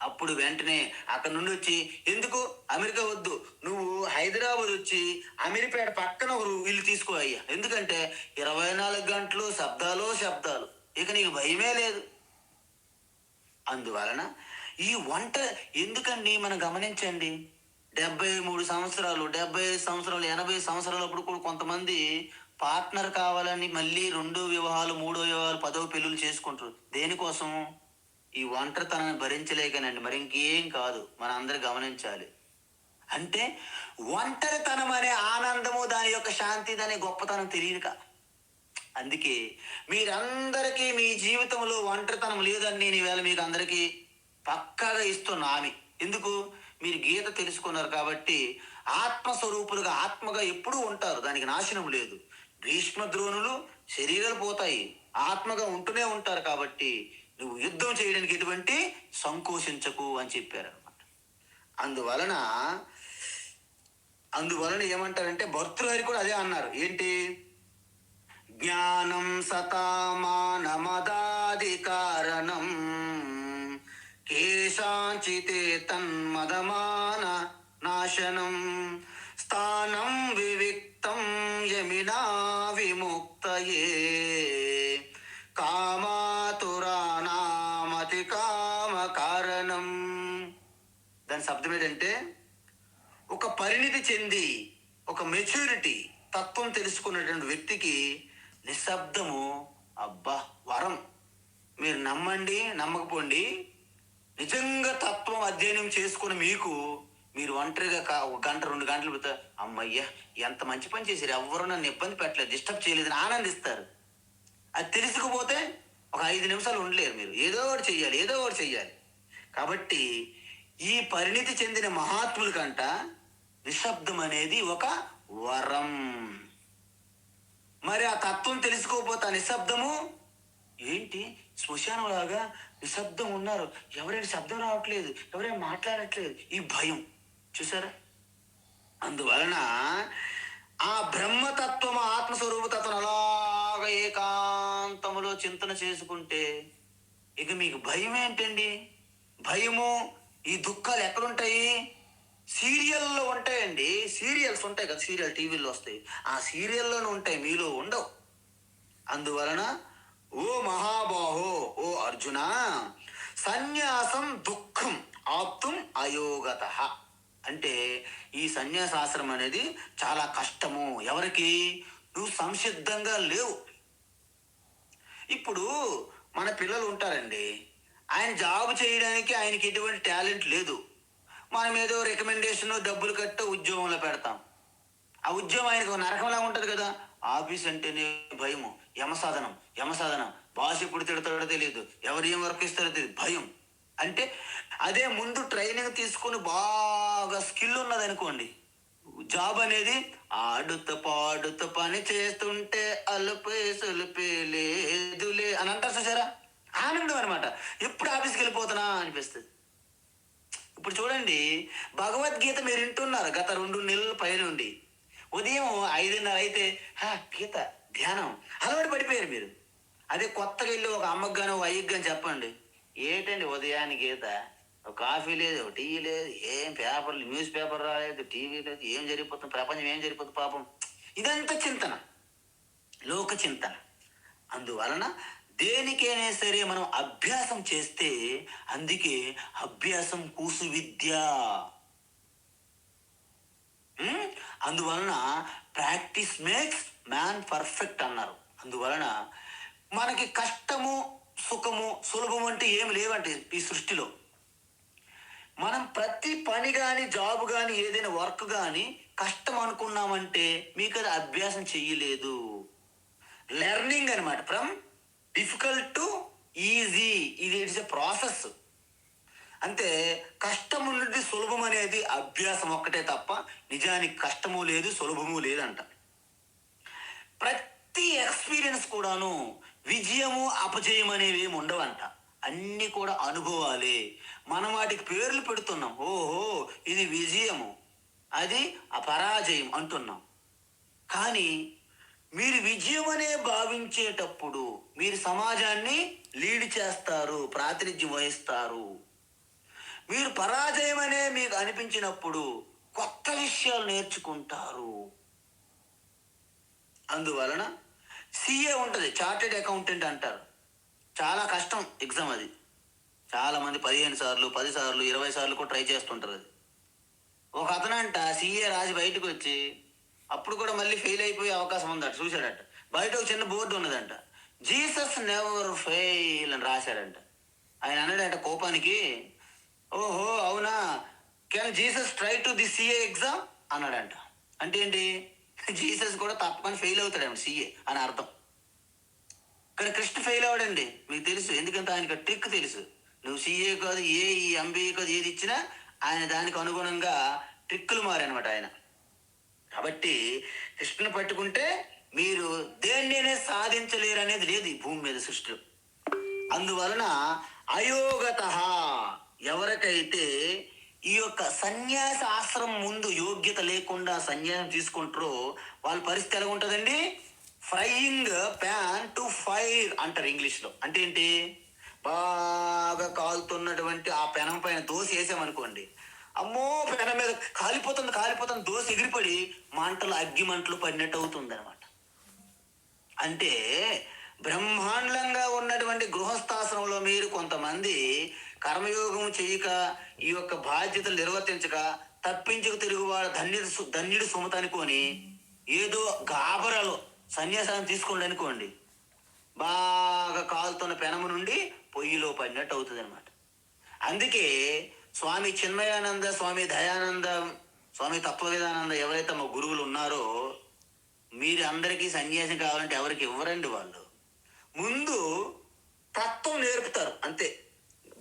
Speaker 1: అప్పుడు వెంటనే అక్కడ నుండి వచ్చి, ఎందుకు అమెరికా వద్దు, నువ్వు హైదరాబాద్ వచ్చి అమీర్పేట పక్కన ఒక ఇల్లు తీసుకో అయ్యా, ఎందుకంటే 24 గంటలు శబ్దాలు, ఇక నీకు భయమే లేదు. అందువలన ఈ ఎందుకండి మనం గమనించండి, 73 సంవత్సరాలు, 75 సంవత్సరాలు, 80 సంవత్సరాలు అప్పుడు కూడా కొంతమంది పార్ట్నర్ కావాలని మళ్ళీ 2 వివాహాలు, 3 వివాహాలు, 10వ పెళ్ళిళ్ళు చేసుకుంటారు. దేనికోసం? ఈ ఒంటరితనాన్ని భరించలేకనండి, మరి ఇంకేం కాదు. మన అందరూ గమనించాలి. అంటే ఒంటరితనం అనే ఆనందము, దాని యొక్క శాంతి, దాని గొప్పతనం తెలియక. అందుకే మీరందరికీ మీ జీవితంలో ఒంటరితనం లేదని నేను ఈవేళ మీకు అందరికీ పక్కాగా ఇస్తున్న హామీ. ఎందుకు? మీరు గీత తెలుసుకున్నారు కాబట్టి ఆత్మస్వరూపులుగా, ఆత్మగా ఎప్పుడూ ఉంటారు, దానికి నాశనం లేదు. భీష్మ ద్రోణులు శరీరాలు పోతాయి, ఆత్మగా ఉంటూనే ఉంటారు. కాబట్టి నువ్వు యుద్ధం చేయడానికి ఎటువంటి సంకోచించకు అని చెప్పారు అనమాట. అందువలన ఏమంటారంటే, భర్తృహరి కూడా అదే అన్నారు. ఏంటి? జ్ఞానం సతామానమదాది కారణం కేశాంచితే తన్మదమాన నాశనం స్థానం వివిక్తం యమినా విముక్తయే కామాతురానామతి కామ కారణం. దాని శబ్దం ఏంటంటే, ఒక పరిణితి చెంది ఒక మెచ్యూరిటీ తత్వం తెలుసుకున్నటువంటి వ్యక్తికి నిశ్శబ్దము అబ్బా వరం. మీరు నమ్మండి నమ్మకపోండి, నిజంగా తత్వం అధ్యయనం చేసుకుని మీకు మీరు ఒంటరిగా ఒక గంట 2 గంటలు పోతే అమ్మయ్య ఎంత మంచి పని చేశారు, ఎవరు నన్ను ఇబ్బంది పెట్టలేదు, డిస్టర్బ్ చేయలేదని ఆనందిస్తారు. అది తెలుసుకుపోతే ఒక 5 నిమిషాలు ఉండలేరు. మీరు ఏదో ఒకటి చెయ్యాలి. కాబట్టి ఈ పరిణితి చెందిన మహాత్ముల కంట నిశ్శబ్దం అనేది ఒక వరం. మరి ఆ తత్వం తెలుసుకోకపోతే ఆ నిశ్శబ్దము ఏంటి, శ్మశానం లాగా నిశ్శబ్దం ఉన్నారు, ఎవరైనా శబ్దం రావట్లేదు, ఎవరైనా మాట్లాడట్లేదు, ఈ భయం చూసారా. అందువలన ఆ బ్రహ్మతత్వం ఆత్మస్వరూపతత్వం అలాగ ఏకాంతములో చింతన చేసుకుంటే ఇక మీకు భయం ఏంటండి? భయము ఈ దుఃఖాలు ఎక్కడుంటాయి? సీరియల్లో ఉంటాయండి. సీరియల్స్ ఉంటాయి కదా, సీరియల్ టీవీల్లో వస్తాయి, ఆ సీరియల్లోనే ఉంటాయి, మీలో ఉండవు. అందువలన ఓ మహాబాహో, ఓ అర్జున, సన్యాసం దుఃఖం ఆప్తుం అయోగత అంటే ఈ సన్యాసాశ్రం అనేది చాలా కష్టము. ఎవరికి? నువ్వు సంసిద్ధంగా లేవు. ఇప్పుడు మన పిల్లలు ఉంటారండి, ఆయన జాబ్ చేయడానికి ఆయనకి ఎటువంటి టాలెంట్ లేదు, మనం ఏదో రికమెండేషన్ డబ్బులు కట్ట ఉద్యోగంలో పెడతాం. ఆ ఉద్యోగం ఆయనకు నరకంలా ఉంటుంది కదా. ఆఫీస్ అంటేనే భయము, యమసాధనం, బాస్ ఎప్పుడు తిడతాడో తెలియదు, ఎవరు ఏం వర్క్ ఇస్తారో తెలియదు, భయం. అంటే అదే ముందు ట్రైనింగ్ తీసుకుని బాగా స్కిల్ ఉన్నది అనుకోండి, జాబ్ అనేది ఆడుత పాడుత పని చేస్తుంటే అలుపే సొలుపే లేదులే అని అంటారు చూసారా, ఆనందం అనమాట. ఎప్పుడు ఆఫీస్కి వెళ్ళిపోతున్నా అనిపిస్తుంది. ఇప్పుడు చూడండి, భగవద్గీత మీరు వింటున్నారు గత 2 నెలల పైనుండి. ఉదయం 5:30 అయితే గీత ధ్యానం అలవాటు పడిపోయారు మీరు. అదే కొత్తగా వెళ్ళి ఒక అమ్మకు కానీ ఒక అయ్యకి కానీ చెప్పండి, ఏంటండి ఉదయానికి గీత, ఒక కాఫీ లేదు, ఒక టీ లేదు, ఏం పేపర్లు న్యూస్ పేపర్ రాలేదు, టీవీ లేదు, ఏం జరిగిపోతుంది, ప్రపంచం ఏం జరిగిపోతుంది పాపం. ఇదంతా చింతన, లోక చింతన. అందువలన దేనికైనా సరే మనం అభ్యాసం చేస్తే, అందుకే అభ్యాసం కూసు విద్య. అందువలన ప్రాక్టీస్ మేక్స్ మ్యాన్ పర్ఫెక్ట్ అన్నారు. అందువలన మనకి కష్టము సుఖము సులభం అంటే ఏమి లేవంటే ఈ సృష్టిలో. మనం ప్రతి పని కానీ జాబ్ కానీ ఏదైనా వర్క్ కానీ కష్టం అనుకున్నామంటే మీకు అది అభ్యాసం చెయ్యలేదు. లెర్నింగ్ అనమాట, ఫ్రమ్ డిఫికల్ట్ టు ఈజీ, ఇది ఇట్స్ ఎ ప్రాసెస్. అంటే కష్టం ఉన్నది సులభం అనేది అభ్యాసం ఒక్కటే తప్ప నిజానికి కష్టము లేదు సులభము లేదంట. ప్రతి ఎక్స్పీరియన్స్ కూడాను విజయము అపజయం అనేవి ఏమి ఉండవంట, అన్నీ కూడా అనుభవాలే. మనం వాటికి పేర్లు పెడుతున్నాం, ఓహో ఇది విజయము, అది అపరాజయం అంటున్నాం. కానీ మీరు విజయం అనే భావించేటప్పుడు మీరు సమాజాన్ని లీడ్ చేస్తారు, ప్రాతినిధ్యం వహిస్తారు. మీరు పరాజయం అనే మీకు అనిపించినప్పుడు కొత్త విషయాలు నేర్చుకుంటారు. అందువలన సిఏ ఉంటుంది, చార్టెడ్ అకౌంటెంట్ అంటారు. చాలా కష్టం ఎగ్జామ్ అది. చాలా మంది 15 సార్లు 10 సార్లు 20 సార్లు కూడా ట్రై చేస్తుంటారు. అది ఒక అతనంట సిఏ రాసి బయటకు వచ్చి అప్పుడు కూడా మళ్ళీ ఫెయిల్ అయిపోయే అవకాశం ఉందట. చూశాడట, బయట ఒక చిన్న బోర్డు ఉన్నదంట, జీసస్ నెవర్ ఫెయిల్ అని రాశాడంట. ఆయన అన్నాడంట కోపానికి, ఓహో అవునా, can Jesus try to the CA exam అన్నాడంట. అంటే ఏంటి, జీసస్ కూడా తప్పని ఫెయిల్ అవుతాడండి సిఏ అని అర్థం. కానీ కృష్ణ ఫెయిల్ అవ్వడండి, మీకు తెలుసు. ఎందుకంటే ఆయనకు ట్రిక్ తెలుసు. నువ్వు సిఏ కాదు ఈ ఎంబీఏ కాదు ఏది ఇచ్చినా ఆయన దానికి అనుగుణంగా ట్రిక్కులు మారనమాట ఆయన. కాబట్టి కృష్ణను పట్టుకుంటే మీరు దేన్నైనా సాధించలేరు అనేది లేదు ఈ భూమి మీద సృష్టిలో. అందువలన అయోగత, ఎవరికైతే ఈ యొక్క సన్యాస ఆశ్రమం ముందు యోగ్యత లేకుండా సన్యాసం తీసుకుంటారో వాళ్ళ పరిస్థితి ఎలా ఉంటుందండి, ఫ్రైయింగ్ ప్యాన్ టు ఫైర్ అంటారు ఇంగ్లీష్లో. అంటే ఏంటి, బాగా కాలుతున్నటువంటి ఆ పెనం పైన దోశ వేసామనుకోండి, అమ్మో పెనం మీద కాలిపోతుంది దోశ ఎగిరిపడి మంటలు అగ్గి మంటలు పడినట్టు అవుతుంది అనమాట. అంటే బ్రహ్మాండంగా ఉన్నటువంటి గృహస్థాశ్రమంలో మీరు కొంతమంది కర్మయోగం చేయక ఈ యొక్క బాధ్యతలు నిర్వర్తించక తప్పించుకు తిరుగువాడు ధన్యుడు సుమత అనుకొని ఏదో గాబరాలో సన్యాసాన్ని తీసుకోండి అనుకోండి, బాగా కాలుతున్న పెనము నుండి పొయ్యిలో పడినట్టు అవుతుంది అనమాట. అందుకే స్వామి చిన్మయానంద, స్వామి దయానంద, స్వామి తత్వవేదానంద ఎవరైతే మా గురువులు ఉన్నారో, మీరు అందరికీ సన్యాసం కావాలంటే ఎవరికి ఇవ్వరండి. వాళ్ళు ముందు తత్వం నేర్పుతారు అంతే.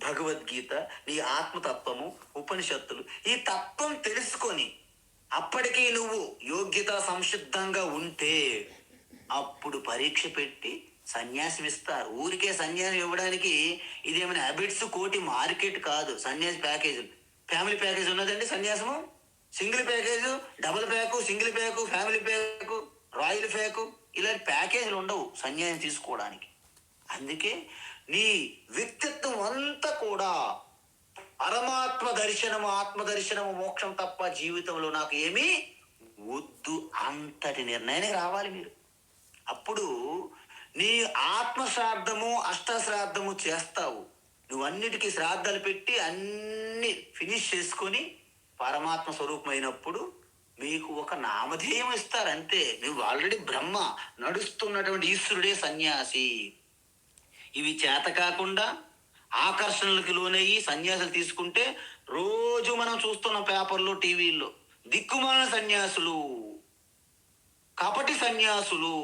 Speaker 1: భగవద్గీత, నీ ఆత్మతత్వము, ఉపనిషత్తులు, ఈ తత్వం తెలుసుకొని అప్పటికీ నువ్వు యోగ్యత సంసిద్ధంగా ఉంటే అప్పుడు పరీక్ష పెట్టి సన్యాసం ఇస్తారు. ఊరికే సన్యాసం ఇవ్వడానికి ఇదేమైనా హ్యాబిట్స్ కోటి మార్కెట్ కాదు. సన్యాసి ప్యాకేజీలు, ఫ్యామిలీ ప్యాకేజ్ ఉన్నదండి సన్యాసము. Single package, double pack, single pack, family pack, royal pack, ఇలాంటి ప్యాకేజీలు ఉండవు సన్యాసం తీసుకోవడానికి. అందుకే నీ వ్యక్తిత్వం అంతా కూడా పరమాత్మ దర్శనము, ఆత్మదర్శనము, మోక్షం తప్ప జీవితంలో నాకు ఏమీ వద్దు అంతటి నిర్ణయానికి రావాలి మీరు. అప్పుడు నీ ఆత్మశ్రాద్ధము, అష్టశ్రాద్ధము చేస్తావు. నువ్వు అన్నిటికీ శ్రాద్ధాలు పెట్టి అన్ని ఫినిష్ చేసుకొని పరమాత్మ స్వరూపమైనప్పుడు మీకు ఒక నామధేయం ఇస్తారు అంతే. నువ్వు ఆల్రెడీ బ్రహ్మ నడుస్తున్నటువంటి ఈశ్వరుడే సన్యాసి. ఇవి చేత కాకుండా ఆకర్షణలకు లోనయ్యి సన్యాసులు తీసుకుంటే రోజు మనం చూస్తున్న పేపర్లో, టీవీల్లో దిక్కుమాలిన సన్యాసులు, కపటి సన్యాసులు,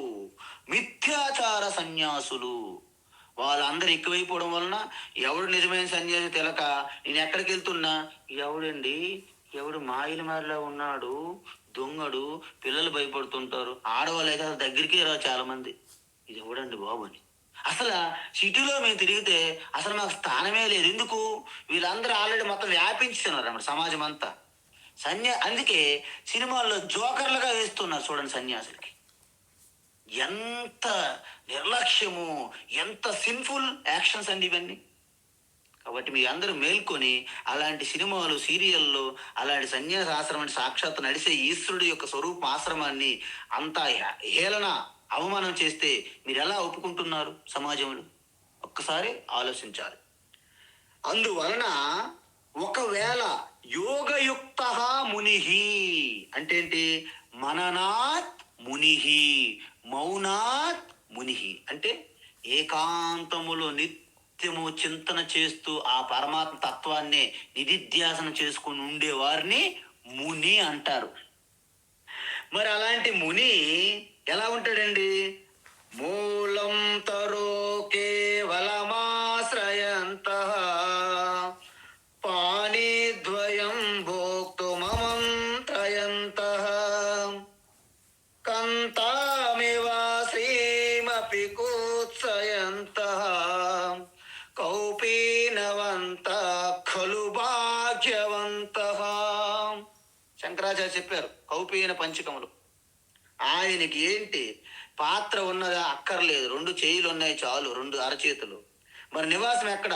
Speaker 1: మిథ్యాచార సన్యాసులు, వాళ్ళందరూ ఎక్కువైపోవడం వలన ఎవడు నిజమైన సన్యాసి తెలక నేను ఎక్కడికి వెళ్తున్నా, ఎవడండి ఎవడు మాయల మారిలా ఉన్నాడు, దొంగడు, పిల్లలు భయపడుతుంటారు, ఆడవాళ్ళు అయితే అసలు దగ్గరికే రా చాలా మంది, ఇది ఎవడండి బాబు అని. అసలు సిటీలో మేము తిరిగితే అసలు మాకు స్థానమే లేదు. ఎందుకు? వీళ్ళందరూ ఆల్రెడీ మొత్తం వ్యాపించుతున్నారు అన్నమాట సమాజం అంతా. అందుకే సినిమాల్లో జోకర్లుగా వేస్తున్నారు చూడండి సన్యాసులకి. ఎంత నిర్లక్ష్యము, ఎంత సిన్ఫుల్ యాక్షన్స్ అండి ఇవన్నీ. కాబట్టి మీ అందరూ మేల్కొని అలాంటి సినిమాలు, సీరియల్లో అలాంటి సన్యాస ఆశ్రమాన్ని సాక్షాత్తు నడిసే ఈశ్వరుడు యొక్క స్వరూప ఆశ్రమాన్ని అంతా హేళన, అవమానం చేస్తే మీరు ఎలా ఒప్పుకుంటున్నారు సమాజంలో? ఒక్కసారి ఆలోచించాలి. అందువలన ఒకవేళ యోగయుక్త మునిహి అంటే ఏంటి? మననాత్ మునిహి, మౌనాత్ మునిహి అంటే ఏకాంతములో నిత్యము చింతన చేస్తూ ఆ పరమాత్మ తత్వాన్ని నిధిధ్యాసన చేసుకుని ఉండేవారిని ముని అంటారు. మరి అలాంటి ముని ఎలా ఉంటాడండి? మూలం తరో కేవలమాశ్రయంత పాణిద్వయం భోక్తుమమంత్రయంత కంతామివ శ్రీమపి కూత్సయంత కౌపీనవంత ఖలు భాగ్యవంత. శంకరాచార్య చెప్పారు కౌపీన పంచకములు. ఆయనకి ఏంటి? పాత్ర ఉన్నదా? అక్కర్లేదు. 2 చేతులు ఉన్నాయి చాలు, 2 అరచేతులు. మరి నివాసం ఎక్కడ?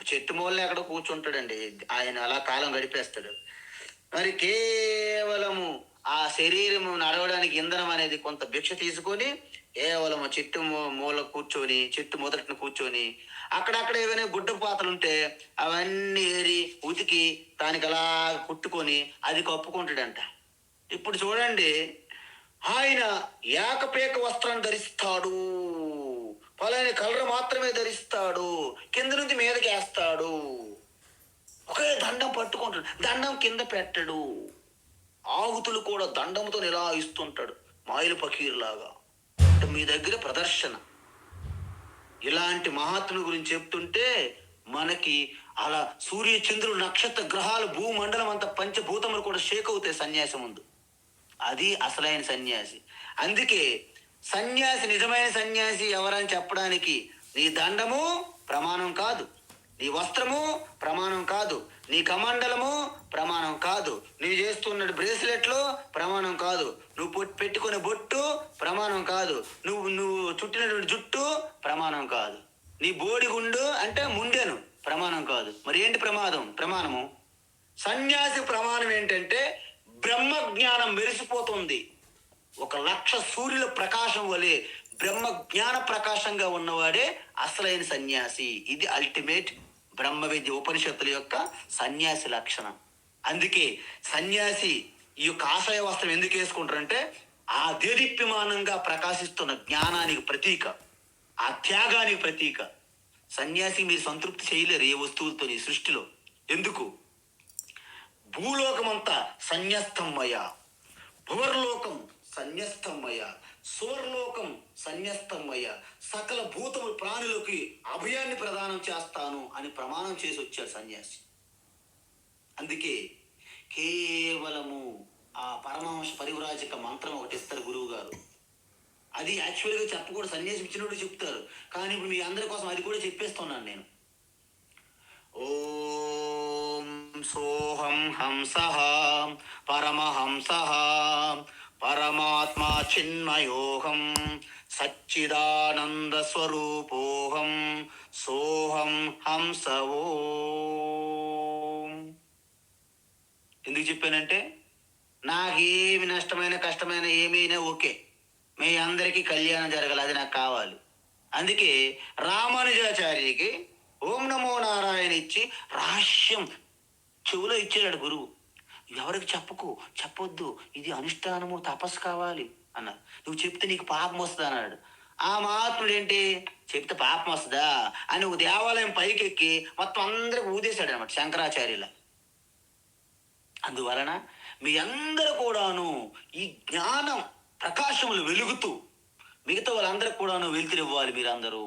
Speaker 1: చెట్టు మూలనే ఎక్కడ కూర్చుంటాడండి ఆయన, అలా కాలం గడిపేస్తాడు. మరి కేవలము ఆ శరీరము నడవడానికి ఇంధనం అనేది కొంత భిక్ష తీసుకొని కేవలం చెట్టు మూల కూర్చొని, చెట్టు మొదటిని కూర్చొని అక్కడక్కడ ఏమైనా గుడ్డ పాతలు ఉంటే అవన్నీ ఏరి ఉతికి దానికి అలా కుట్టుకొని అది కప్పుకుంటాడంట. ఇప్పుడు చూడండి, ఆయన ఏకపేక వస్త్రం ధరిస్తాడు, పలాని కలర్ మాత్రమే ధరిస్తాడు, కింద నుంచి మీదకి వేస్తాడు, ఒకే దండం పట్టుకుంటాడు, దండం కింద పెట్టడు. ఆహుతులు కూడా దండంతో ఇలా ఇస్తుంటాడు మాయలు పకీర్లాగా. అంటే మీ దగ్గర ప్రదర్శన. ఇలాంటి మహాత్ముల గురించి చెప్తుంటే మనకి అలా సూర్య చంద్రులు నక్షత్ర గ్రహాలు భూమండలం అంతా పంచభూతములు కూడా షేక్ అవుతాయి సన్యాసం ముందు. అది అసలైన సన్యాసి. అందుకే సన్యాసి, నిజమైన సన్యాసి ఎవరని చెప్పడానికి నీ దండము ప్రమాణం కాదు, నీ వస్త్రము ప్రమాణం కాదు, నీ కమండలము ప్రమాణం కాదు, నువ్వు చేస్తున్న బ్రేస్లెట్లు ప్రమాణం కాదు, నువ్వు పెట్టుకునే బొట్టు ప్రమాణం కాదు, నువ్వు చుట్టినటువంటి జుట్టు ప్రమాణం కాదు, నీ బోడిగుండు అంటే ముండెను ప్రమాణం కాదు. మరి ఏంటి ప్రమాణము? సన్యాసి ప్రమాణం ఏంటంటే బ్రహ్మ జ్ఞానం మెరిసిపోతుంది. 1,00,000 సూర్యుల ప్రకాశం వలె బ్రహ్మ జ్ఞాన ప్రకాశంగా ఉన్నవాడే అసలైన సన్యాసి. ఇది అల్టిమేట్ బ్రహ్మ విద్య ఉపనిషత్తుల యొక్క సన్యాసి లక్షణం. అందుకే సన్యాసి ఈ యొక్క ఆశయ వస్త్రం ఎందుకు వేసుకుంటారంటే ఆ దేదీప్యమానంగా ప్రకాశిస్తున్న జ్ఞానానికి ప్రతీక, ఆ త్యాగానికి ప్రతీక. సన్యాసి మీరు సంతృప్తి చేయలేరు ఏ వస్తువులతో ఈ సృష్టిలో. ఎందుకు? భూలోకమంతా సన్యస్తమయ, భువర్లోకం సన్యస్తమయ, సువర్లోకం సన్యస్తమయ, సకల భూతములు ప్రాణులకి అభయాన్ని ప్రదానం చేస్తాను అని ప్రమాణం చేసి వచ్చాడు సన్యాసి. అందుకే కేవలము ఆ పరమహంస పరివ్రాజక మంత్రం ఒకటి ఇస్తారు గురువు గారు. అది యాక్చువల్గా చెప్పకూడదు, సన్యాసి ఇచ్చినట్టు చెప్తారు. కానీ ఇప్పుడు మీ అందరి కోసం అది కూడా చెప్పేస్తున్నాను నేను. ఓం సోహం హంసః పరమహంసః పరమాత్మా చిన్మయోహం సచ్చిదానంద స్వరూపోహం సోహం హంస ఓం. ఎందుకు చెప్పానంటే నాకేమి నష్టమైన కష్టమైన ఏమైనా ఓకే, మీ అందరికీ కళ్యాణం జరగాలి, అది నాకు కావాలి. అందుకే రామానుజాచార్యకి ఓం నమో నారాయణ ఇచ్చి రహస్యం చెవులో ఇచ్చాడు గురువు. ఎవరికి చెప్పొద్దు, ఇది అనుష్ఠానము, తపస్సు కావాలి అన్నారు. నువ్వు చెప్తే నీకు పాపం వస్తుంది అన్నాడు. ఆ మహాత్ముడు ఏంటి, చెప్తే పాపం వస్తుందా అని ఒక దేవాలయం పైకెక్కి మొత్తం అందరికి ఊదేశాడు అనమాట శంకరాచార్యుల. అందువలన మీ అందరూ కూడాను ఈ జ్ఞానం ప్రకాశములు వెలుగుతూ మిగతా వాళ్ళందరికి కూడాను వెలుతురివ్వాలి మీరందరూ.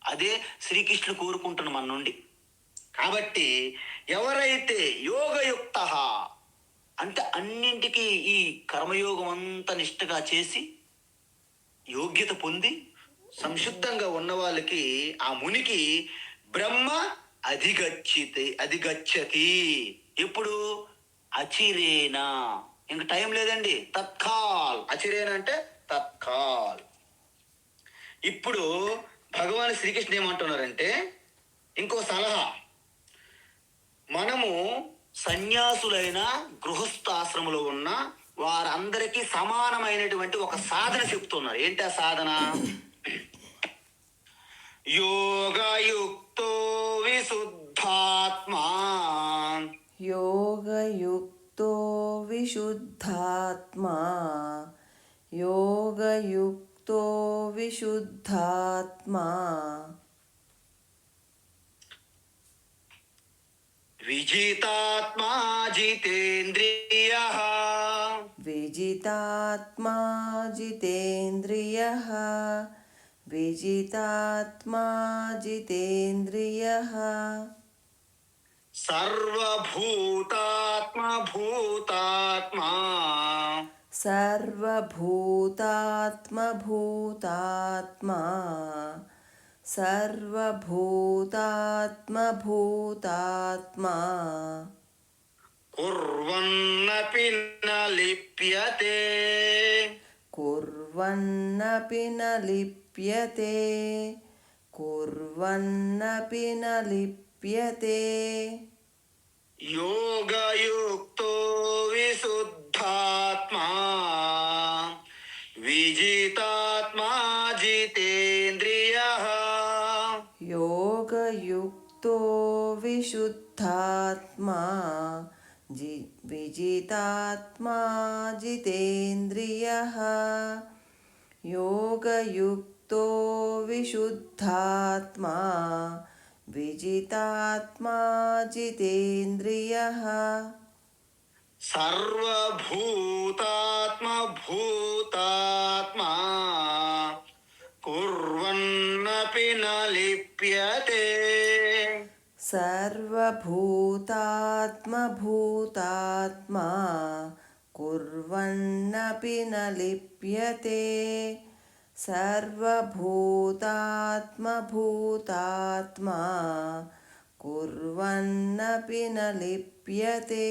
Speaker 1: అదే శ్రీకృష్ణుడు కోరుకుంటున్న మన నుండి. కాబట్టి ఎవరైతే యోగయుక్త అంటే అన్నింటికీ ఈ కర్మయోగం అంతా నిష్ఠగా చేసి యోగ్యత పొంది సంశుద్ధంగా ఉన్న వాళ్ళకి ఆ మునికి బ్రహ్మ అధిగచ్చతి. ఎప్పుడు? అచిరేనా, ఇంక టైం లేదండి, తత్కాల్. అచిరేనా అంటే తత్కాల్. ఇప్పుడు భగవాన్ శ్రీకృష్ణ ఏమంటున్నారంటే ఇంకో సలహా, మనము సన్యాసులైన గృహస్థాశ్రమంలో ఉన్న వారందరికీ సమానమైనటువంటి ఒక సాధన చెప్తున్నారు. ఏంటి ఆ సాధన? యోగయుక్తో విశుద్ధాత్మా,
Speaker 2: యోగయుక్తో విశుద్ధాత్మా, యోగయుక్తో విశుద్ధాత్మా,
Speaker 1: విజితాత్మా జితేంద్రియః,
Speaker 2: విజితాత్మా జితేంద్రియః, విజితాత్మా జితేంద్రియః,
Speaker 1: సర్వభూతాత్మా భూతాత్మా,
Speaker 2: సర్వభూతాత్మ భూతాత్మా, సర్వభూతాత్మ భూతాత్మా,
Speaker 1: కుర్వన్నపి న లిప్యతే,
Speaker 2: కుర్వన్నపి న లిప్యతే, కుర్వన్నపి న లిప్యతే,
Speaker 1: యోగయుక్తో విశుద్ధాత్మా విజితాత్మా జితేంద్రియః,
Speaker 2: యోగయుక్తో విశుద్ధాత్మా విజితాత్మా జితేంద్రియః, యోగయుక్తో విశుద్ధాత్మా విజితాత్మా జితేంద్రియః,
Speaker 1: సర్వభూతాత్మ భూతాత్మా కుర్వన్నపి న లిప్యతే,
Speaker 2: సర్వభూతాత్మ భూతాత్మా కుర్వన్నపి న లిప్యతే, సర్వభూతాత్మ భూతాత్మా కుర్వన్నపి న లిప్యతే.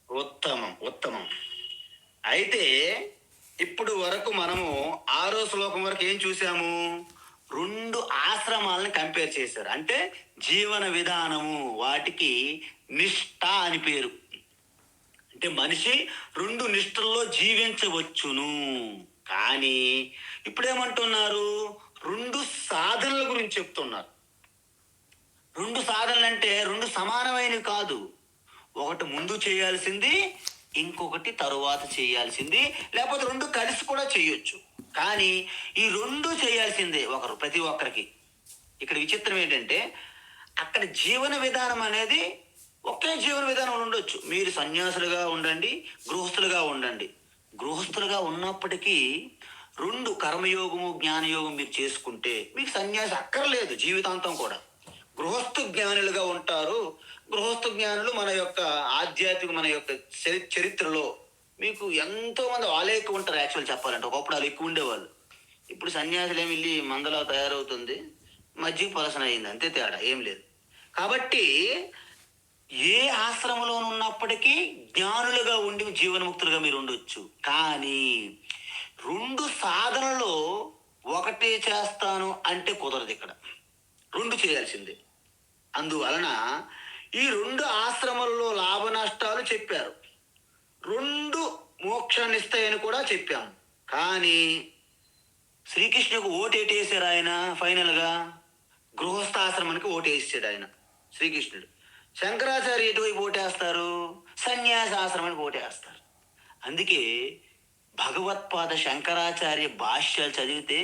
Speaker 1: ఉత్తమం ఉత్తమం. అయితే ఇప్పుడు వరకు మనము 6వ శ్లోకం వరకు ఏం చూసాము? 2 ఆశ్రమాలను కంపేర్ చేశారు. అంటే జీవన విధానము, వాటికి నిష్ఠ అని పేరు. అంటే మనిషి 2 నిష్ఠల్లో జీవించవచ్చును. కానీ ఇప్పుడేమంటున్నారు? 2 సాధనల గురించి చెప్తున్నారు. 2 సాధనలు అంటే 2 సమానమైనవి కాదు. ఒకటి ముందు చేయాల్సింది, ఇంకొకటి తరువాత చేయాల్సింది, లేకపోతే రెండు కలిసి కూడా చేయొచ్చు. కానీ ఈ రెండు చేయాల్సిందే ప్రతి ఒక్కరికి. ఇక్కడ విచిత్రం ఏంటంటే అక్కడ జీవన విధానం అనేది ఒకే జీవన విధానం ఉండొచ్చు. మీరు సన్యాసులుగా ఉండండి, గృహస్థులుగా ఉండండి. గృహస్థులుగా ఉన్నప్పటికీ రెండు కర్మయోగము జ్ఞానయోగం మీరు చేసుకుంటే మీకు సన్యాసి అక్కర్లేదు జీవితాంతం కూడా. గృహస్థు జ్ఞానులుగా ఉంటారు. గృహస్థు జ్ఞానులు మన యొక్క ఆధ్యాత్మిక మన యొక్క చరిత్రలో మీకు ఎంతో మంది వాళ్ళే ఎక్కువ ఉంటారు. యాక్చువల్ చెప్పాలంటే ఒకప్పుడు వాళ్ళు ఎక్కువ ఉండేవాళ్ళు. ఇప్పుడు సన్యాసులు ఏమి వెళ్ళి మందలా తయారవుతుంది, మజ్జిగ పలసన అయింది, అంతే తేడా, ఏం లేదు. కాబట్టి ఏ ఆశ్రమంలో ఉన్నప్పటికీ జ్ఞానులుగా ఉండి జీవన్ముక్తులుగా మీరు ఉండొచ్చు. కానీ రెండు సాధనలో ఒకటే చేస్తాను అంటే కుదరదు. ఇక్కడ రెండు చేయాల్సిందే. అందువలన ఈ రెండు ఆశ్రమాలలో లాభ నష్టాలు చెప్పారు, రెండు మోక్షాన్ని ఇస్తాయని కూడా చెప్పాము. కానీ శ్రీకృష్ణుకు ఓటేటేసారు ఆయన. ఫైనల్గా గృహస్థాశ్రమానికి ఓటేసాడు ఆయన శ్రీకృష్ణుడు. శంకరాచార్య ఎటువైపు ఓటేస్తారు? సన్యాసాశ్రమానికి ఓటేస్తారు. అందుకే భగవత్పాద శంకరాచార్య భాష్యాలు చదివితే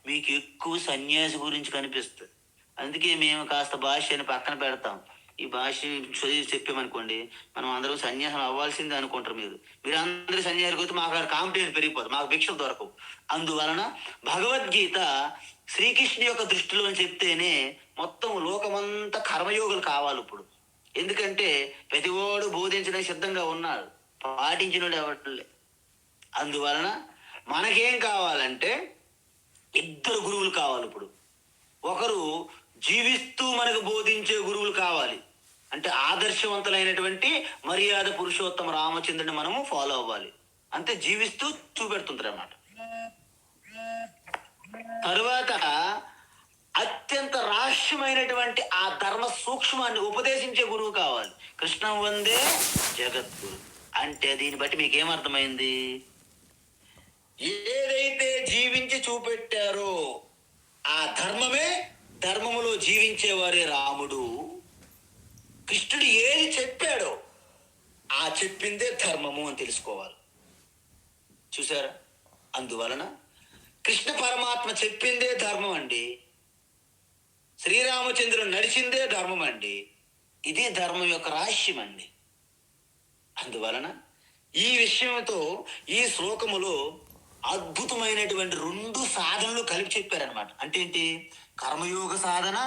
Speaker 1: మీకు ఎక్కువ సన్యాసి గురించి కనిపిస్తుంది. అందుకే మేము కాస్త భాష్యాన్ని పక్కన పెడతాం. ఈ భాష్య చదివి చెప్పామనుకోండి, మనం అందరూ సన్యాసం అవ్వాల్సిందే అనుకుంటారు. మీరు అందరూ సన్యాసికి వస్తే మాకు కాంపిటీషన్ పెరిగిపోతుంది, మాకు భిక్షలు దొరకవు. అందువలన భగవద్గీత శ్రీకృష్ణు యొక్క దృష్టిలో చెప్తేనే మొత్తం లోకమంతా కర్మయోగులు కావాలి ఇప్పుడు. ఎందుకంటే ప్రతివాడు బోధించడానికి సిద్ధంగా ఉన్నాడు, పాటించినోడు ఎవట్లే. అందువలన మనకేం కావాలంటే ఇద్దరు గురువులు కావాలి ఇప్పుడు. ఒకరు జీవిస్తూ మనకు బోధించే గురువులు కావాలి. అంటే ఆదర్శవంతులైనటువంటి మర్యాద పురుషోత్తమ రామచంద్రుని మనము ఫాలో అవ్వాలి. అంతే, జీవిస్తూ చూపెడుతుంటారు అన్నమాట. తరువాత అత్యంత రహస్యమైనటువంటి ఆ ధర్మ సూక్ష్మాన్ని ఉపదేశించే గురువు కావాలి. కృష్ణం వందే జగద్గురు అంటే దీన్ని బట్టి మీకేమర్థమైంది? ఏదైతే జీవించి చూపెట్టారో ఆ ధర్మమే, ధర్మములో జీవించేవారే రాముడు. కృష్ణుడు ఏది చెప్పాడో ఆ చెప్పిందే ధర్మము అని తెలుసుకోవాలి. చూసారా? అందువలన కృష్ణ పరమాత్మ చెప్పిందే ధర్మం అండి. శ్రీరామచంద్రుడు నడిచిందే ధర్మం అండి. ఇది ధర్మం యొక్క రహస్యం అండి. అందువలన ఈ విషయంతో ఈ శ్లోకములో అద్భుతమైనటువంటి రెండు సాధనలు కలిపి చెప్పారనమాట. అంటే ఏంటి? కర్మయోగ సాధన,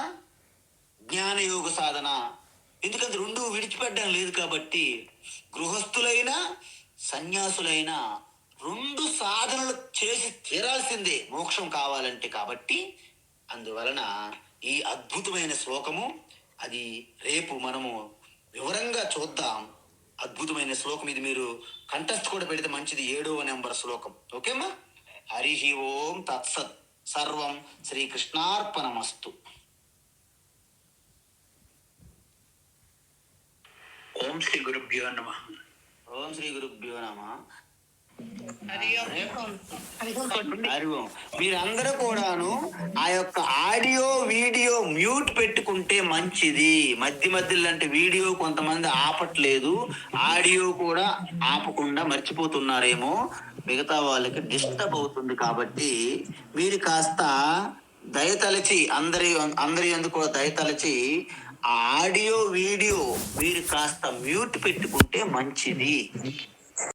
Speaker 1: జ్ఞానయోగ సాధన. ఎందుకంటే రెండు విడిచిపెట్టడం లేదు కాబట్టి గృహస్థులైనా సన్యాసులైనా రెండు సాధనలు చేసి తీరాల్సిందే మోక్షం కావాలంటే. కాబట్టి అందువలన ఈ అద్భుతమైన శ్లోకము అది రేపు మనము వివరంగా చూద్దాం. అద్భుతమైన శ్లోకం ఇది. మీరు కంఠస్థ కూడా పెడితే మంచిది. 7వ నెంబర్ శ్లోకం. ఓకేమ్మా? హరి ఓం తత్సత్. సర్వం శ్రీకృష్ణార్పణమస్తు.
Speaker 3: ఓం శ్రీ గురుభ్యో నమః.
Speaker 1: ఓం శ్రీ గురుభ్యో నమః.
Speaker 3: హరి
Speaker 1: ఓం. మీరందరూ కూడాను ఆ యొక్క ఆడియో వీడియో మ్యూట్ పెట్టుకుంటే మంచిది. మధ్య మధ్యలో అంటే వీడియో కొంతమంది ఆపట్లేదు, ఆడియో కూడా ఆపకుండా మర్చిపోతున్నారేమో, మిగతా వాళ్ళకి డిస్టర్బ్ అవుతుంది. కాబట్టి మీరు కాస్త దయతలచి అందరి ఎందుకు దయతలచి ఆ ఆడియో వీడియో మీరు కాస్త మ్యూట్ పెట్టుకుంటే మంచిది.